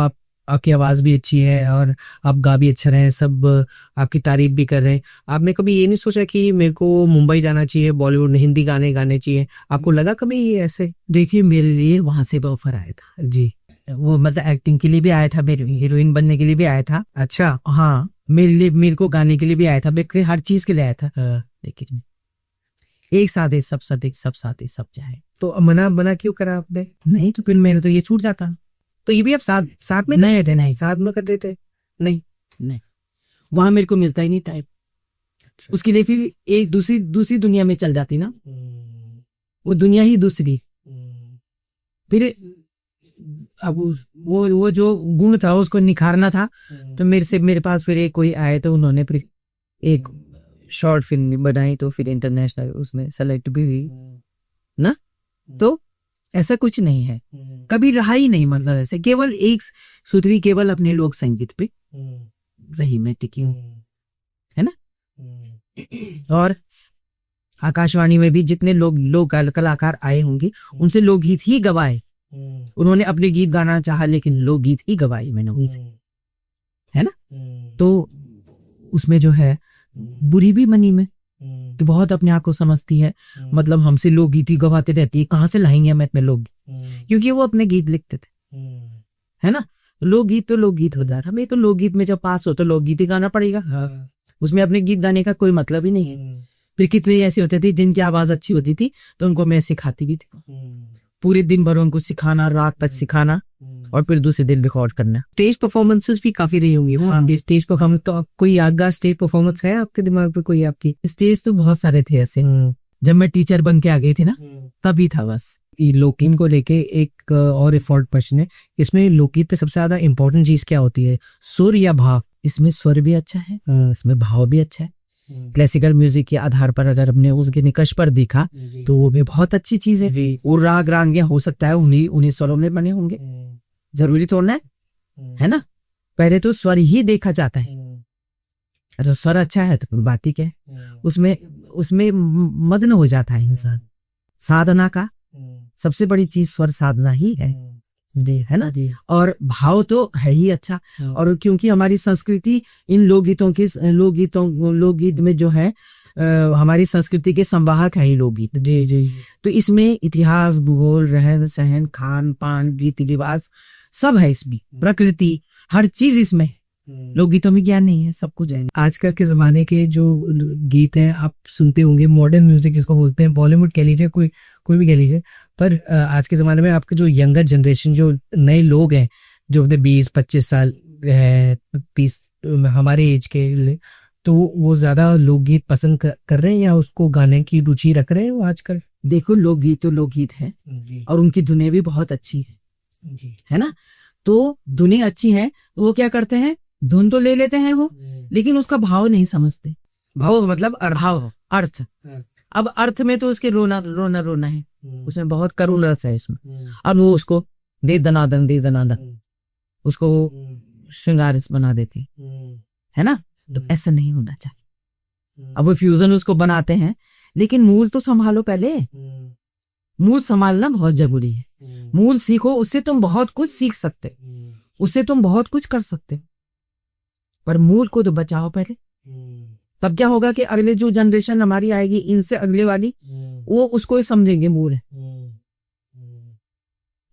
Speaker 2: आपकी आवाज भी अच्छी है और आप गा भी अच्छा रहे, सब आपकी तारीफ भी कर रहे हैं, आपने कभी ये नहीं सोचा कि मेरे को मुंबई जाना चाहिए, बॉलीवुड हिंदी गाने गाने चाहिए, आपको लगा कभी ये ऐसे?
Speaker 1: देखिए मेरे लिए वहां से भी ऑफर आया था
Speaker 2: जी,
Speaker 1: वो मतलब एक्टिंग के लिए भी आया था, मेरे हीरोइन बनने के लिए भी आया था।
Speaker 2: अच्छा,
Speaker 1: हाँ, मेरे को गाने के लिए भी आया था, मेरे हर चीज के लिए आया था, लेकिन एक साथ सब चाहे।
Speaker 2: तो मना क्यों करा आपने?
Speaker 1: नहीं तो फिर मेरे तो ये छूट जाता।
Speaker 2: तो ये भी आप साथ में
Speaker 1: नहीं
Speaker 2: साथ में कर देते?
Speaker 1: नहीं, वहां मेरे को मिलता ही नहीं टाइम, उसके लिए फिर एक दूसरी दुनिया में चल जाती ना, वो दुनिया ही दूसरी। फिर अब वो जो गुण था उसको निखारना था, तो मेरे पास फिर एक कोई आए, तो उन्होंने फिर एक शॉर्ट फिल्म बनाई, तो फिर इंटरनेशनल उसमें सेलेक्ट भी हुई ना। तो ऐसा कुछ नहीं है, कभी रहा ही नहीं, मतलब ऐसे केवल एक सूत्री, केवल अपने लोक संगीत पे रही मैं, टिकी हूँ, है ना। और आकाशवाणी में भी जितने लोग कलाकार आए होंगे, उनसे लोकगीत ही गवाए, उन्होंने अपने गीत गाना चाहा, लेकिन लोकगीत ही गवाई मैंने उनसे, है ना। तो उसमें जो है बुरी भी मनी में कि बहुत अपने आप को समझती है, मतलब हमसे लोकगीत ही गवाते रहती है, कहाँ से लाएंगे हम अपने लोग, क्योंकि वो अपने गीत लिखते थे, है ना। लोकगीत तो लोकगीत होता है, हमें तो लोकगीत में जब पास हो तो लोकगीत ही गाना पड़ेगा, उसमें अपने गीत गाने का कोई मतलब ही नहीं है। फिर कितने ऐसे होते थे जिनकी आवाज अच्छी होती थी, तो उनको मैं सिखाती भी थी, पूरे दिन भर उनको सिखाना, रात तक सिखाना, और फिर दूसरे दिन रिकॉर्ड करना।
Speaker 2: स्टेज परफॉर्मेंसेस भी काफी रही होंगी। हाँ। स्टेज परफॉर्मेंस तो कोई यादगार स्टेज परफॉर्मेंस है आपके दिमाग पे कोई? आपकी
Speaker 1: स्टेज तो बहुत सारे थे ऐसे, जब मैं टीचर बन के आ गई थी ना, तभी था बस।
Speaker 2: ये लोकगीत को लेके एक और इम्पोर्टेंट क्वेश्चन है, इसमें लोकगीत पे सबसे ज्यादा इम्पोर्टेंट चीज क्या होती है, सुर या भाव?
Speaker 1: इसमें स्वर भी अच्छा है, इसमें भाव भी अच्छा है। क्लासिकल म्यूजिक के आधार पर अगर हमने उसके निकष पर देखा तो वो भी बहुत अच्छी चीज है। वो राग रांगिया हो सकता है उन्हीं स्वरों में बने होंगे, जरूरी थोड़ा है ना। पहले तो स्वर ही देखा जाता है, अगर स्वर अच्छा है तो बात ही क्या है, उसमें मग्न हो जाता है इंसान। साधना का सबसे बड़ी चीज स्वर साधना ही है ना। और भाव तो है ही अच्छा। और क्योंकि हमारी संस्कृति इन लोकगीत में जो है हमारी संस्कृति के संवाहक है ये लोकगीत। जी। तो इसमें इतिहास, भूगोल, रहन सहन, खान पान, रीति रिवाज सब है, इसमें प्रकृति, हर चीज इसमें। लोकगीतों में ज्ञान नहीं है, सब कुछ है।
Speaker 2: आजकल के जमाने के जो गीत हैं आप सुनते होंगे, मॉडर्न म्यूजिक जिसको बोलते हैं, बॉलीवुड कह लीजिए, कोई भी कह लीजिए, पर आज के ज़माने में आपके जो यंगर जनरेशन, जो नए लोग हैं, जो अपने 20-25 साल है, 30 हमारे एज के, तो वो ज़्यादा लोकगीत पसंद कर रहे हैं या उसको गाने की रुचि रख रहे हैं वो आजकल?
Speaker 1: देखो, लोकगीत तो लोकगीत है और उनकी धुनें भी बहुत अच्छी है ना। तो धुनें अच्छी हैं, वो क्या करते हैं, धुन तो ले लेते हैं वो, लेकिन उसका भाव नहीं समझते।
Speaker 2: भाव मतलब
Speaker 1: अर्थ। अब अर्थ में तो उसके रोना है, उसमें बहुत करुण रस है इसमें। अब वो उसको दे दनादन उसको श्रृंगार बना देती है ना। तो ऐसा नहीं होना चाहिए। अब वो फ्यूजन उसको बनाते हैं, लेकिन मूल तो संभालो पहले। मूल संभालना बहुत जरूरी है। मूल सीखो, उससे तुम बहुत कुछ सीख सकते, उससे तुम बहुत कुछ कर सकते, पर मूल को तो बचाओ पहले। तब क्या होगा कि अगले जो जनरेशन हमारी आएगी, इनसे अगले वाली, वो उसको ही समझेंगे मूल है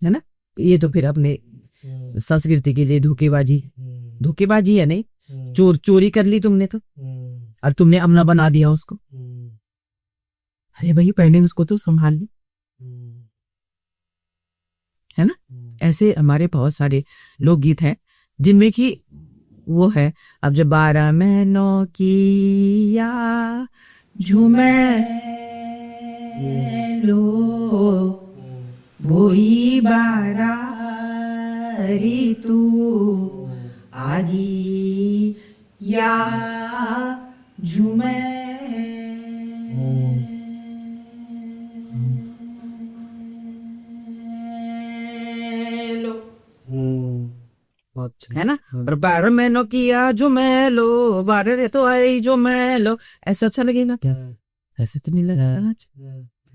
Speaker 1: ना। ये तो फिर अपने संस्कृति के लिए धोखेबाजी है, नहीं चोरी कर ली तुमने तो, और तुमने अपना बना दिया उसको। अरे भाई, पहले उसको तो संभाल ली, है ना। ऐसे हमारे बहुत सारे लोकगीत हैं जिनमें कि वो है। अब जब 12 महीनों की या झूमे लो वही 12 ऋतु आगी या झूमे है ना। और 12 महीनों किया जो मैं लो, 12 रे तो आई जो मैं लो, ऐसा अच्छा लगेगा क्या? ऐसे तो नहीं लगा आज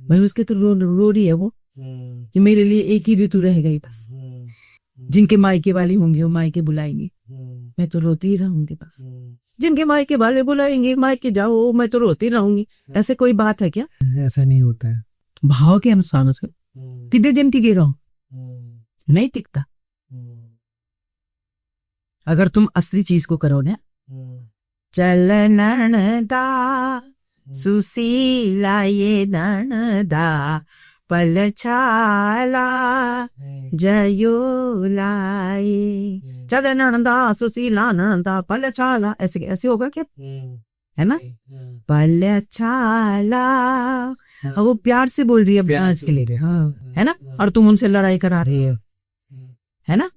Speaker 1: भाई। उसके तो रो रही है वो कि मेरे लिए एक ही ऋतु रह गई बस। जिनके मायके वाली होंगी वो मायके बुलाएंगे, मैं तो रोती ही रहूंगी बस। जिनके मायके वाले बुलाएंगे मायके जाओ, मैं तो रोती रहूंगी। ऐसे कोई बात है क्या?
Speaker 2: ऐसा नहीं होता है।
Speaker 1: भाव के अनुसार उसको कितने दिन टिकेगा, नहीं टिकता। अगर तुम असली चीज को करो ना, चलन दा सुशीला ये ननदा पलछाला जयो लाए, चलन दा सुशीला ननदा पलछाला, ऐसे होगा क्या? है ना, पलछाला। वो प्यार से बोल रही है आज के लिए, है ना। और तुम उनसे लड़ाई करा रही है ना,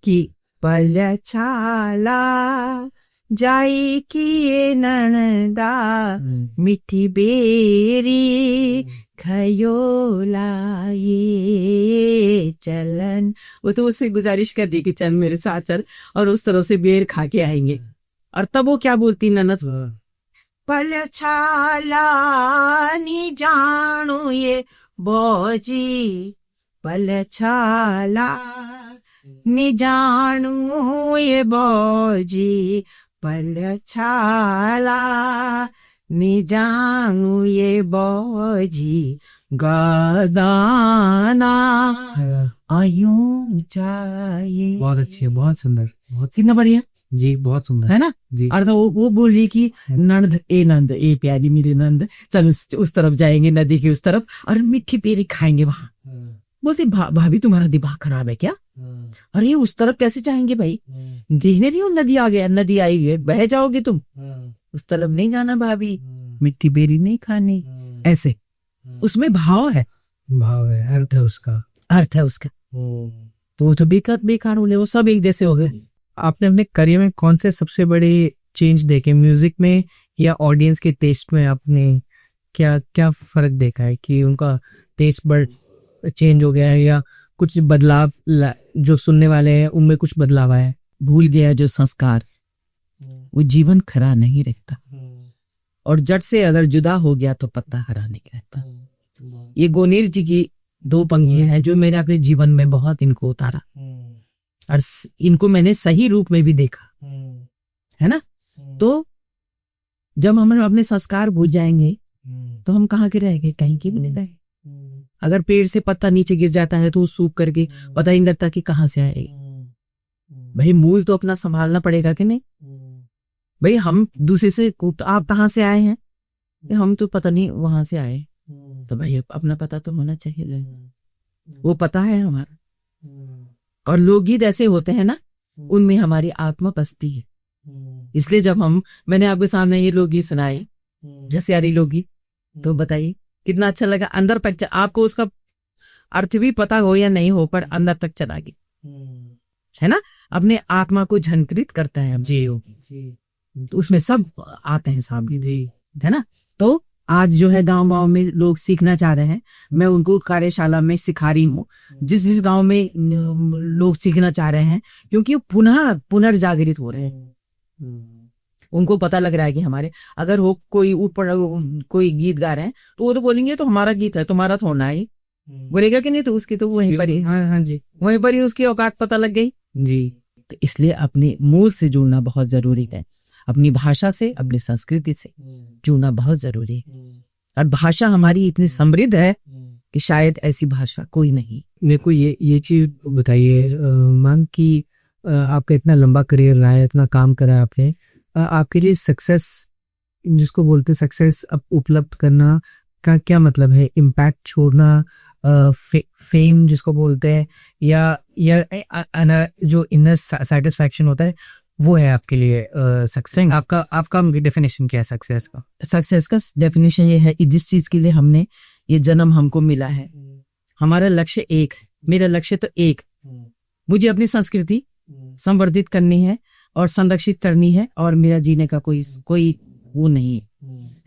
Speaker 1: कि पलछाला जाई किए ननदा मिठी बेरी खयो लाए चलन। वो तो उससे गुजारिश कर दी कि चल मेरे साथ चल, और उस तरह से बेर खा के आएंगे। और तब वो क्या बोलती ननद, पलछाला नी जानो ये बौजी, पलछाला नी जानो ये बौजी, पलछाला नी जानो ये बौजी, गदाना आयूं चाहिए।
Speaker 2: बहुत अच्छी है, बहुत सुंदर, बहुत
Speaker 1: कितना बढ़िया
Speaker 2: जी, बहुत सुंदर
Speaker 1: है ना
Speaker 2: जी।
Speaker 1: और तो वो बोल रही कि नंद ए प्यारी मेरी नंद, चल उस तरफ जाएंगे, नदी के उस तरफ, और मीठी पेरी खाएंगे वहां। बोलते भाभी तुम्हारा दिमाग खराब है क्या? अरे उस तरफ कैसे जाएंगे भाई, देखने रही हो नदी आ गया, नदी आई है, बह जाओगे तुम, उस तरफ नहीं जाना भाभी, मिट्टी बेरी नहीं खानी। ऐसे उसमें भाव है,
Speaker 2: अर्थ है उसका,
Speaker 1: अर्थ है उसका। तो वो तो बेकार बेकार हो गए, वो सब एक जैसे हो गए।
Speaker 2: आपने अपने करियर में कौन से सबसे बड़े चेंज देखे, म्यूजिक में या ऑडियंस के टेस्ट में? आपने क्या क्या फर्क देखा है कि उनका टेस्ट बड़ चेंज हो गया है या कुछ बदलाव जो सुनने वाले हैं उनमें कुछ बदलाव आया है?
Speaker 1: भूल गया जो संस्कार, वो जीवन खरा नहीं रहता, और जड़ से अगर जुदा हो गया तो पत्ता हरा नहीं रहता। ये गोनीर जी की दो पंक्तियां हैं जो मैंने अपने जीवन में बहुत इनको उतारा, और इनको मैंने सही रूप में भी देखा, है ना। तो जब हम अपने संस्कार भूल जाएंगे तो हम कहाँ के रहेंगे, कहीं के भी नहीं रहेंगे। अगर पेड़ से पत्ता नीचे गिर जाता है तो सूख करके पता ही नहीं लगता कि कहाँ से आएगी। भाई मूल तो अपना संभालना पड़ेगा कि नहीं। भाई हम दूसरे से, आप कहाँ से आए हैं, हम तो पता नहीं वहां से आए, तो भाई अपना पता तो होना चाहिए, वो पता है हमारा। और लोकगीत ऐसे होते हैं ना, उनमें हमारी आत्मा बसती है। इसलिए जब मैंने आपके सामने ये लोकगीत सुनाए, जसियारी लोकगीत, तो बताइए कितना अच्छा लगा। अंदर तक आपको उसका अर्थ भी पता हो या नहीं हो, पर अंदर तक चला गया, है ना। अपने आत्मा को झंकृत करता है जी, तो उसमें सब आते हैं सामने जी, है ना। तो आज जो है गांव में लोग सीखना चाह रहे हैं, मैं उनको कार्यशाला में सिखा रही हूँ। जिस गांव में लोग सीखना चाह रहे हैं, क्योंकि पुनः पुनर्जागृत हो रहे हैं, उनको पता लग रहा है कि हमारे अगर हो कोई ऊपर कोई गीत गा रहे हैं तो वो तो बोलेंगे तो हमारा गीत है, तुम्हारा तो होना है, बोलेगा कि नहीं, तो उसकी तो वहीं पर ही, हाँ जी, वहीं पर ही उसकी औकात पता लग गई जी। तो इसलिए अपने मूल से जुड़ना बहुत जरूरी है, अपनी भाषा से, अपनी संस्कृति से जुड़ना बहुत जरूरी है। और भाषा हमारी इतनी समृद्ध है कि शायद ऐसी भाषा कोई नहीं।
Speaker 2: मेरे को ये चीज बताइए मांग कि आपका इतना लंबा करियर रहा है, इतना काम करा है आपने, आपके लिए सक्सेस, जिसको बोलते सक्सेस उपलब्ध करना का क्या मतलब है? इम्पैक्ट छोड़ना, फेम जिसको बोलते हैं, या जो इनर सेटिस्फैक्शन होता है, वो है आपके लिए सक्सेस? आपका डेफिनेशन क्या है सक्सेस का?
Speaker 1: सक्सेस का डेफिनेशन ये है कि जिस चीज के लिए हमने ये जन्म हमको मिला है, हमारा लक्ष्य एक है, मेरा लक्ष्य तो एक, मुझे अपनी संस्कृति संवर्धित करनी है और संरक्षित करनी है, और मेरा जीने का कोई वो नहीं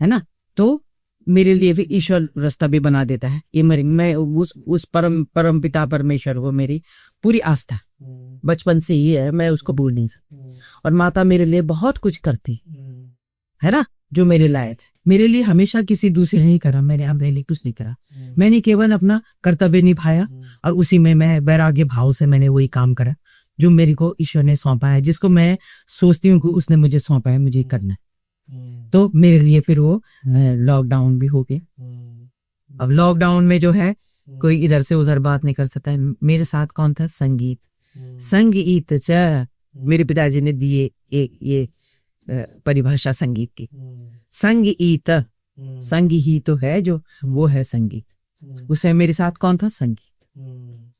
Speaker 1: है ना। तो मेरे लिए भी ईश्वर रास्ता भी बना देता है। ये मैं उस परम पिता परमेश्वर को मेरी पूरी आस्था बचपन से ही है, मैं उसको भूल नहीं सकती। और माता मेरे लिए बहुत कुछ करती है ना, जो मेरे लायक है। मेरे लिए हमेशा किसी दूसरे ने नहीं करा, मैंने अपने लिए कुछ नहीं करा, मैंने केवल अपना कर्तव्य निभाया, और उसी में मैं वैराग्य भाव से मैंने वही काम करा जो मेरे को ईश्वर ने सौंपा है, जिसको मैं सोचती हूँ कि उसने मुझे सौंपा है, मुझे करना है। तो मेरे लिए फिर वो लॉकडाउन भी हो गए। अब लॉकडाउन में जो है कोई इधर से उधर बात नहीं कर सकता है। मेरे साथ कौन था? संगीत। संगीत मेरे पिताजी ने दिए एक ये परिभाषा संगीत की। संगीत, संग ही तो है जो, वो है संगीत। उसे मेरे साथ कौन था? संगीत।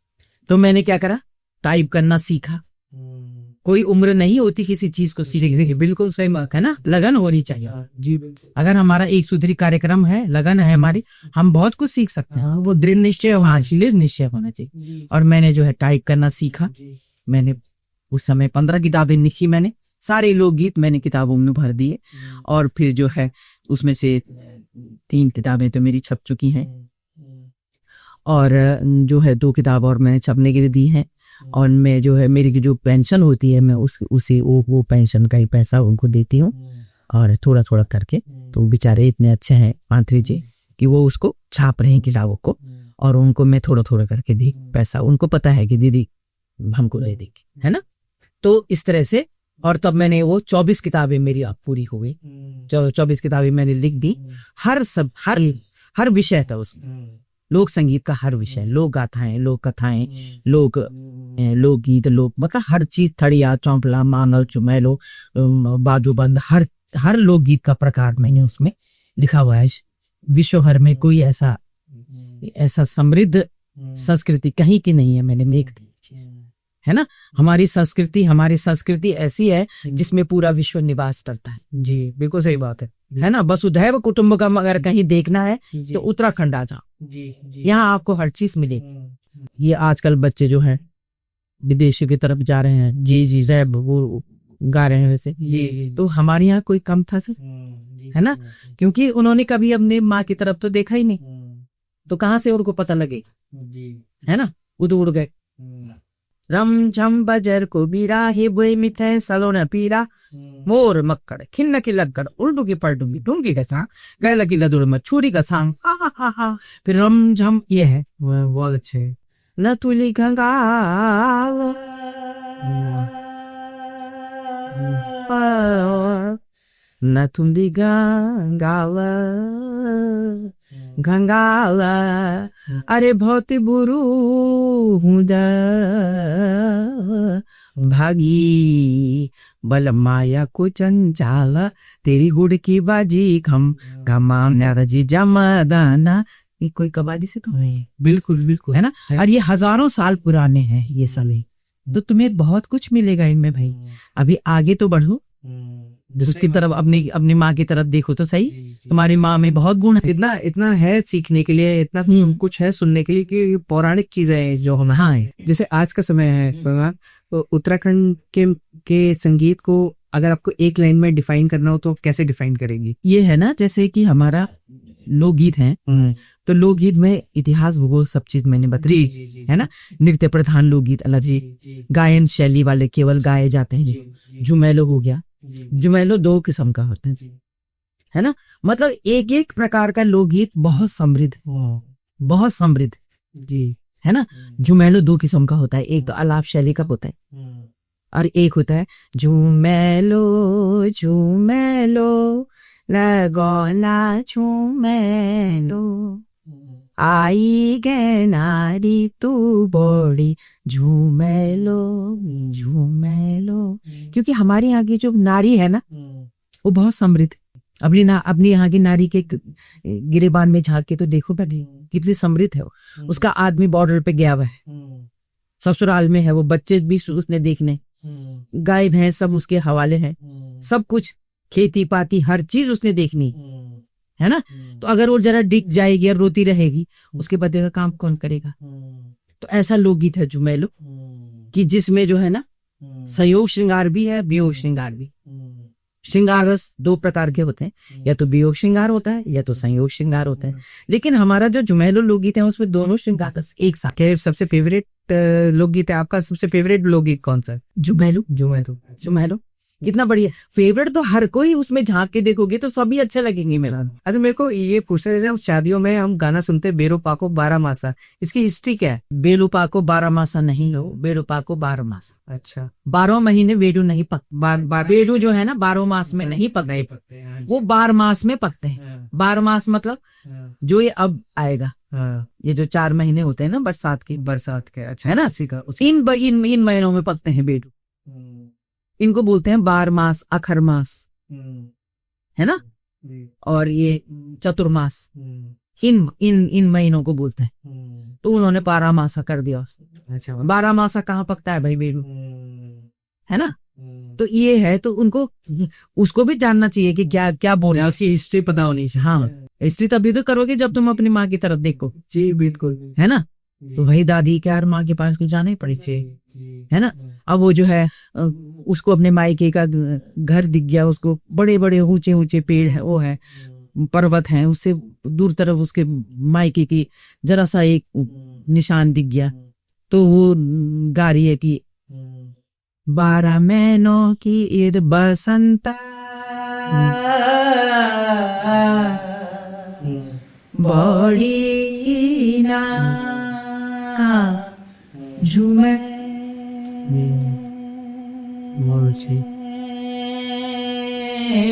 Speaker 1: तो मैंने क्या करा? टाइप करना सीखा। कोई उम्र नहीं होती किसी चीज को सीखने की, बिल्कुल सही बात है ना, लगन होनी चाहिए जी। अगर हमारा एक सूत्री कार्यक्रम है, लगन है हमारी, हम बहुत कुछ सीख सकते हैं। वो दृढ़ निश्चय होना चाहिए। और मैंने जो है टाइप करना सीखा। मैंने उस समय 15 किताबें लिखी, मैंने सारे लोकगीत मैंने किताबों में भर दिए, और फिर जो है उसमें से 3 किताबें तो मेरी छप चुकी हैं, और जो है 2 किताब और मैंने छपने के लिए दी है। और मैं जो है मेरी जो पेंशन होती है, मैं उसी वो पेंशन का ही पैसा उनको देती हूँ, और थोड़ा थोड़ा करके। तो बेचारे इतने अच्छे हैं पांथरी जी कि वो उसको छाप रहे हैं किताबों को, और उनको मैं थोड़ा थोड़ा करके दी पैसा। उनको पता है कि दीदी हमको दे देगी, है ना। तो इस तरह से, और तब मैंने वो 24 किताबें मेरी अब पूरी हो गई। 24 किताबें मैंने लिख दी। हर विषय था उसमें, लोक संगीत का हर विषय, लोक गाथाएं, लोक कथाएं, लोकगीत, मतलब हर चीज, थड़िया, चौंपला, मानल, चुमैलो, बाजूबंद, हर लोकगीत का प्रकार मैंने उसमें लिखा हुआ है। विश्व भर में कोई ऐसा समृद्ध संस्कृति कहीं की नहीं है, मैंने देख दी चीज, है ना। हमारी संस्कृति ऐसी है जिसमें पूरा विश्व निवास करता है जी। बिल्कुल सही बात है। है ना। वसुधैव कुटुंबकम अगर कहीं देखना है तो उत्तराखंड आ जाओ, यहाँ आपको हर चीज मिलेगी। ये आजकल बच्चे जो हैं विदेश की तरफ जा रहे हैं, जी जी जैब वो गा रहे हैं वैसे, तो हमारे यहाँ कोई कम था सर, है ना, क्योंकि उन्होंने कभी अपने माँ की तरफ तो देखा ही नहीं, तो कहाँ से उनको पता लगे, है ना। उड़ उड़ गए। रम झम बजर को बीरा हे बोए मिथे सलोना पीरा मोर मक्कड़ खिन्न की लक्कड़ उल्टू की पलटूंगी डूंगी का सांग गए लगी लदुड़ में छुरी का सांग हा। फिर रम झम ये है बहुत अच्छे। न तुली गंगाल न तुली गंगाल गंगाला अरे बहुत बुरू हुदा भागी बल माया को चंचाला तेरी गुड़ की बाजी खम घमा नरजी जमादाना। ये कोई कबाली से तो है, बिल्कुल बिल्कुल, है ना। और ये हजारों साल पुराने हैं ये सभी, तो तुम्हें बहुत कुछ मिलेगा इनमें भाई। अभी आगे तो बढ़ो, उसकी तरफ अपनी माँ की तरफ देखो तो सही, तुम्हारी माँ में बहुत गुण है।
Speaker 2: इतना इतना है सीखने के लिए, इतना कुछ है सुनने के लिए कि पौराणिक चीजें हैं जो हम, हाँ, जैसे आज का समय है तो उत्तराखंड के संगीत को अगर आपको एक लाइन में डिफाइन करना हो तो कैसे डिफाइन करेंगी?
Speaker 1: ये है ना, जैसे कि हमारा लोकगीत है, तो लोकगीत में इतिहास भूगोल सब चीज मैंने बताई, है ना। नृत्य प्रधान लोकगीत अलग जी, गायन शैली वाले केवल गाए जाते हैं जी। झुमैलो हो गया, झुमैलो 2 किस्म का होता है, है ना। मतलब एक एक प्रकार का लोकगीत बहुत समृद्ध जी, है ना। झुमैलो 2 किस्म का होता है, एक तो आलाप शैली का होता है और एक होता है झुमैलो झुमैलो लगौला झुमैलो आई गे नारी तू बड़ी झुमैलो झुमैलो। क्योंकि हमारे यहाँ की जो नारी है ना वो बहुत समृद्ध, अपनी यहाँ की नारी के गिरेबान में झांक के तो देखो पहले कितनी समृद्ध है वो। उसका आदमी बॉर्डर पे गया हुआ है, ससुराल में है वो, बच्चे भी उसने देखने, गाय भैंस सब उसके हवाले है, सब कुछ खेती पाती हर चीज उसने देखनी, है ना। तो अगर वो जरा डिग जाएगी और रोती रहेगी, उसके बदले का काम कौन करेगा? तो ऐसा लोकगीत है झुमैलो कि जिसमें जो है ना संयोग श्रृंगार भी है, वियोग श्रृंगार भी। श्रृंगार रस 2 प्रकार के होते हैं, या तो वियोग श्रृंगार होता है या तो संयोग श्रृंगार होता है। लेकिन हमारा जो झुमैलो लोकगीत है उसमें दोनों श्रृंगार रस एक साथ।
Speaker 2: सबसे फेवरेट लोकगीत है आपका? सबसे फेवरेट लोकगीत कौन सा?
Speaker 1: झुमैलो कितना बढ़िया। फेवरेट तो हर कोई, उसमें झांक के देखोगे तो सभी अच्छे लगेंगे मेरा।
Speaker 2: अच्छा, मेरे को ये पूछना, जैसे शादियों में हम गाना सुनते हैं बेरो पाको 12 मासा, इसकी हिस्ट्री क्या है?
Speaker 1: बेलू पाको 12 मासा नहीं हो, बेलू पाको 12 मासा।
Speaker 2: अच्छा,
Speaker 1: 12 महीने बेडू नहीं पकते। बेडू जो है ना 12 मास में नहीं पकते, वो 12 मास में पकते हैं। 12 मास मतलब जो ये अब आएगा, ये जो 4 महीने होते हैं ना बरसात के, अच्छा, है ना, इन महीनों में पकते हैं बेडू। इनको बोलते हैं 12 मास, अखर मास, है ना, और ये चतुर्मास, इन महीनों को बोलते हैं। तो उन्होंने 12 मासा कर दिया।
Speaker 2: अच्छा,
Speaker 1: 12 मासा कहाँ पकता है भाई बेडू, है ना। तो ये है, तो उनको उसको भी जानना चाहिए कि क्या क्या बोल रहे हैं,
Speaker 2: उसकी हिस्ट्री पता होनी चाहिए।
Speaker 1: हाँ, हिस्ट्री तभी तो करोगे जब तुम अपनी माँ की तरफ देखो।
Speaker 2: जी बिल्कुल,
Speaker 1: है ना। तो वही दादी के और माँ के पास को जाना ही पड़ी चाहिए, है ना। अब वो जो है उसको अपने मायके का घर दिख गया, उसको बड़े बड़े ऊंचे ऊंचे पेड़ है, वो है पर्वत है, उससे दूर तरफ उसके मायके की जरा सा एक निशान दिख गया, तो वो गा रही है कि 12 महीनों की ईद बसंता बड़ी ना झूमे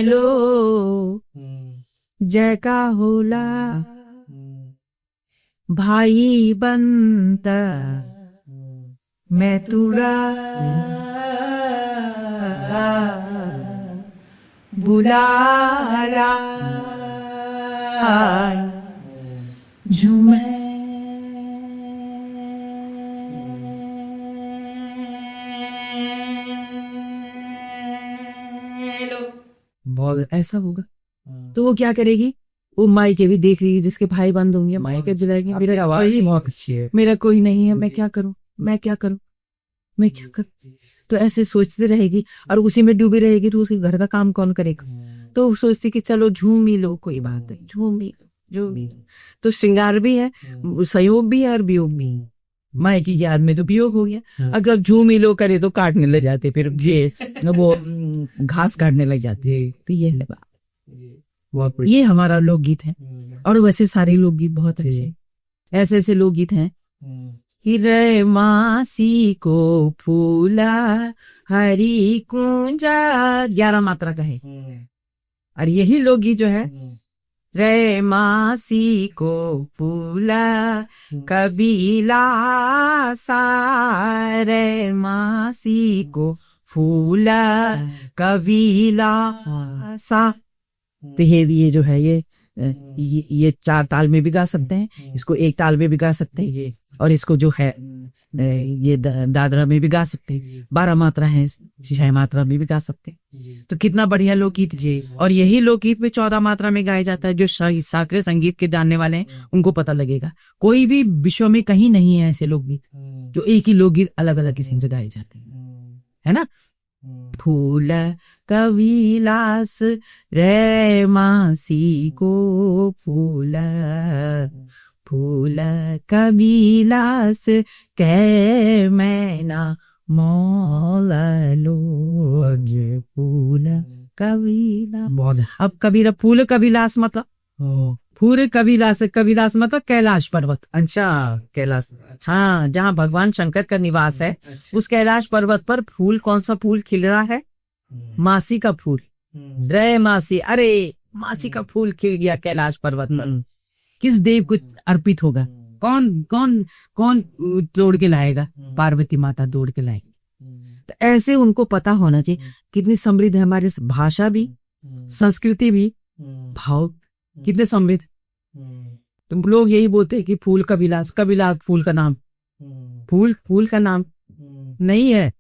Speaker 1: लो जय का होला भाई बनता मैं तुड़ा बुलारा झूमे। बहुत ऐसा होगा तो वो क्या करेगी, वो मायके भी देख रही है, जिसके भाई बंद होंगे मायके जलाएंगे, मेरा
Speaker 2: आवाज ही बहुत अच्छी है।
Speaker 1: मेरा कोई नहीं है, मैं क्या करूं, मैं क्या करूं, मैं क्या करूं, तो ऐसे सोचते रहेगी और उसी में डूबी रहेगी। तो उसके घर का काम कौन करेगा, तो वो सोचती कि चलो झूम ही लो, कोई बात नहीं, झूम ही लो। तो श्रृंगार भी है, संयोग भी है और वियोग भी है। मायके की याद में तो वियोग हो गया, अगर झूम ही लो करे तो काटने लग जाते, फिर वो घास काटने लग जाते। तो ये है बात, ये हमारा लोकगीत है। और वैसे सारे लोकगीत बहुत अच्छे हैं, ऐसे ऐसे लोकगीत हैं। हिरे मासी को फूला हरी कुंजा, 11 मात्रा का है। और यही लोकगीत जो है, रे मासी को फूला कबीला सा, रे मासी को फूला कबीला सा। तो ये जो है ये 4 ताल में भी गा सकते हैं, इसको 1 ताल में भी गा सकते हैं, ये और इसको जो है ये दादरा में भी गा सकते हैं। 12 मात्रा है, 6 मात्रा में भी गा सकते हैं। तो कितना बढ़िया लोकगीत जी। और यही लोकगीत में 14 मात्रा में गाया जाता है। जो शास्त्रीय संगीत के जानने वाले हैं उनको पता लगेगा, कोई भी विश्व में कहीं नहीं है ऐसे लोकगीत जो एक ही लोकगीत अलग अलग किस्म से गाए जाते हैं, है ना। फूल कविलास रे मासी को फूल, फूल कविलास कै मैना मोल लोज, फूल कविला। अब कबीरा फूल कविलास मतलब फूल कविलास, कविलास मतलब कैलाश पर्वत।
Speaker 2: अच्छा, कैलाश।
Speaker 1: हाँ, जहाँ भगवान शंकर का निवास है। उस कैलाश पर्वत पर फूल, कौन सा फूल खिल रहा है, मासी का फूल। रे मासी, अरे मासी का फूल खिल गया कैलाश पर्वत पर। किस देव को अर्पित होगा, कौन कौन कौन तोड़ के लाएगा, पार्वती माता तोड़ के लाएगी। तो ऐसे उनको पता होना चाहिए कितनी समृद्ध है हमारी भाषा भी, संस्कृति भी, भाव कितने समृद्ध। तुम लोग यही बोलते हैं कि फूल का विलास, कविलास फूल का नाम, फूल का नाम नहीं है।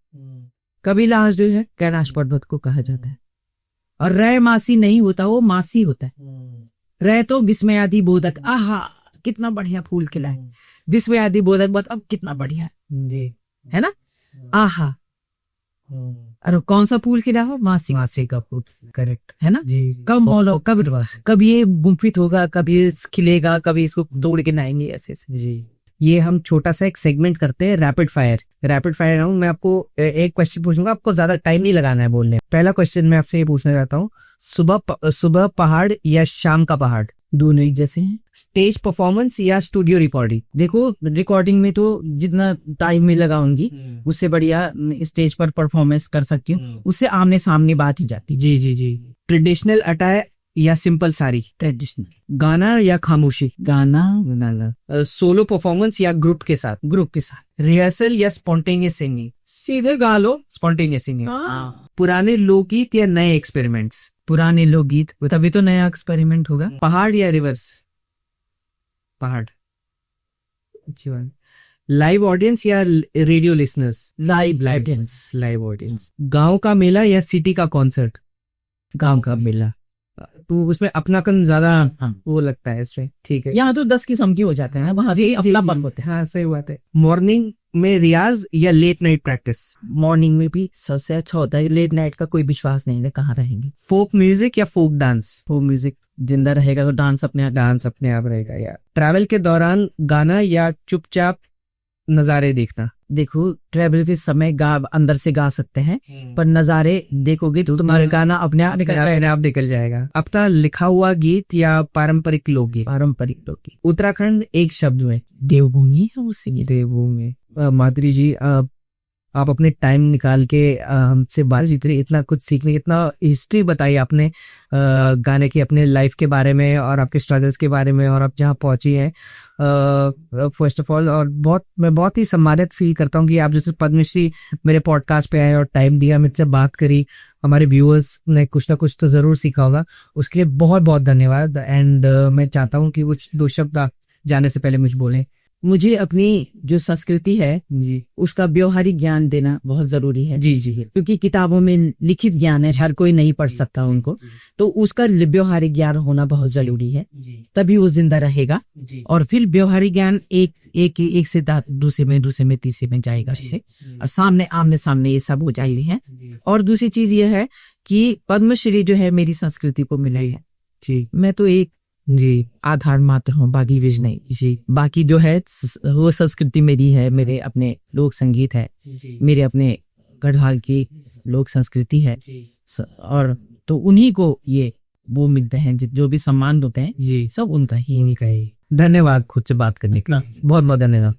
Speaker 1: कविलास जो है कैलाश पर्वत को कहा जाता है। और रे मासी नहीं होता, वो मासी होता है। रे तो विस्मयादि बोधक, आहा कितना बढ़िया फूल खिला है, विस्मयादि बोधक मतलब कितना बढ़िया जी, है ना, आहा। अरे कौन सा फूल खिला हो, मासी,
Speaker 2: मासी का फूल, करेक्ट
Speaker 1: है ना जी। कब बोलो, कब ये गुम्फित होगा, कभी खिलेगा, कभी इसको तोड़ के लाएंगे, ऐसे जी।
Speaker 2: ये हम छोटा सा एक सेगमेंट करते हैं, rapid fire. Rapid fire round में आपको एक क्वेश्चन पूछूंगा, आपको ज्यादा टाइम नहीं लगाना है बोलने। पहला क्वेश्चन मैं आपसे ये पूछना चाहता हूँ, सुबह पहाड़ या शाम का पहाड़?
Speaker 1: दोनों एक जैसे हैं।
Speaker 2: स्टेज परफॉर्मेंस या स्टूडियो रिकॉर्डिंग?
Speaker 1: देखो रिकॉर्डिंग में तो जितना टाइम में लगाऊंगी उससे बढ़िया स्टेज पर परफॉर्मेंस कर सकती हूँ, उससे आमने सामने बात ही जाती।
Speaker 2: जी जी जी। ट्रेडिशनल अटायर या सिंपल साड़ी?
Speaker 1: ट्रेडिशनल।
Speaker 2: गाना या खामोशी?
Speaker 1: गाना।
Speaker 2: सोलो परफॉर्मेंस या ग्रुप के साथ?
Speaker 1: ग्रुप के साथ।
Speaker 2: रिहर्सल या स्पॉन्टेनियस सिंगिंग?
Speaker 1: सीधे गा लो,
Speaker 2: स्पॉन्टेनियस सिंगिंग। पुराने लोकगीत या नए एक्सपेरिमेंट्स?
Speaker 1: पुराने लोकगीत, तभी तो नया एक्सपेरिमेंट होगा।
Speaker 2: पहाड़ या रिवर्स? पहाड़। अच्छी बात। लाइव ऑडियंस या radio listeners?
Speaker 1: Live audience.
Speaker 2: Live audience. गांव का मेला या सिटी का कॉन्सर्ट?
Speaker 1: गांव का मेला।
Speaker 2: तो उसमें अपनापन ज्यादा वो लगता है इसमें, ठीक है।
Speaker 1: यहाँ तो 10 किस्म के हो जाते हैं, वहाँ अपनापन होते हैं।
Speaker 2: हाँ सही बात है। मॉर्निंग में रियाज या लेट नाइट प्रैक्टिस?
Speaker 1: मॉर्निंग में भी सबसे अच्छा होता है, लेट नाइट का कोई विश्वास नहीं है कहाँ रहेंगे।
Speaker 2: फोक म्यूजिक या फोक डांस?
Speaker 1: फोक म्यूजिक जिंदा रहेगा तो डांस अपने
Speaker 2: आप रहेगा। यार ट्रैवल के दौरान गाना या चुपचाप नजारे देखना?
Speaker 1: देखो ट्रैवल के समय अंदर से गा सकते हैं, पर नजारे देखोगे तो तुम्हारे गाना अपने आप
Speaker 2: निकल जाएगा। अपना लिखा हुआ गीत या पारंपरिक लोकगीत?
Speaker 1: पारंपरिक लोकगीत।
Speaker 2: उत्तराखंड एक शब्द में?
Speaker 1: देवभूमि है उससे।
Speaker 2: देवभूमि। माधुरी जी, आप अपने टाइम निकाल के हमसे बात जितनी इतना कुछ सीखने, इतना हिस्ट्री बताई आपने गाने की, अपने लाइफ के बारे में और आपके स्ट्रगल्स के बारे में, और आप जहाँ पहुंची हैं। फर्स्ट ऑफ ऑल, और मैं बहुत ही सम्मानित फील करता हूँ कि आप जैसे पद्मश्री मेरे पॉडकास्ट पे आए और टाइम दिया, मुझसे बात करी। हमारे व्यूअर्स ने कुछ ना कुछ तो जरूर सीखा होगा, उसके लिए बहुत बहुत धन्यवाद। एंड मैं चाहता हूँ कि कुछ 2 शब्द जाने से पहले मुझे बोलें।
Speaker 1: मुझे अपनी जो संस्कृति है
Speaker 2: जी
Speaker 1: उसका व्यवहारिक ज्ञान देना बहुत जरूरी है।
Speaker 2: जी जी
Speaker 1: क्योंकि किताबों में लिखित ज्ञान है, हर कोई नहीं पढ़ सकता उनको, तो उसका व्यवहारिक ज्ञान होना बहुत जरूरी है, तभी वो जिंदा रहेगा। और फिर व्यवहारिक ज्ञान एक से दूसरे में तीसरे में जाएगा इससे, और सामने आमने सामने ये सब हो जाएगी है। और दूसरी चीज ये है कि पद्मश्री जो है मेरी संस्कृति को मिली है
Speaker 2: जी
Speaker 1: मैं तो एक
Speaker 2: जी
Speaker 1: आधार मात्र हूँ, बाकी विज नहीं।
Speaker 2: जी
Speaker 1: बाकी जो है वो संस्कृति मेरी है, मेरे अपने लोक संगीत है, मेरे अपने गढ़वाल की लोक संस्कृति है, और तो उन्हीं को ये वो मिलते हैं, जो भी सम्मान होते हैं
Speaker 2: जी
Speaker 1: सब उनका ही।
Speaker 2: धन्यवाद खुद से बात करने के लिए, बहुत बहुत धन्यवाद।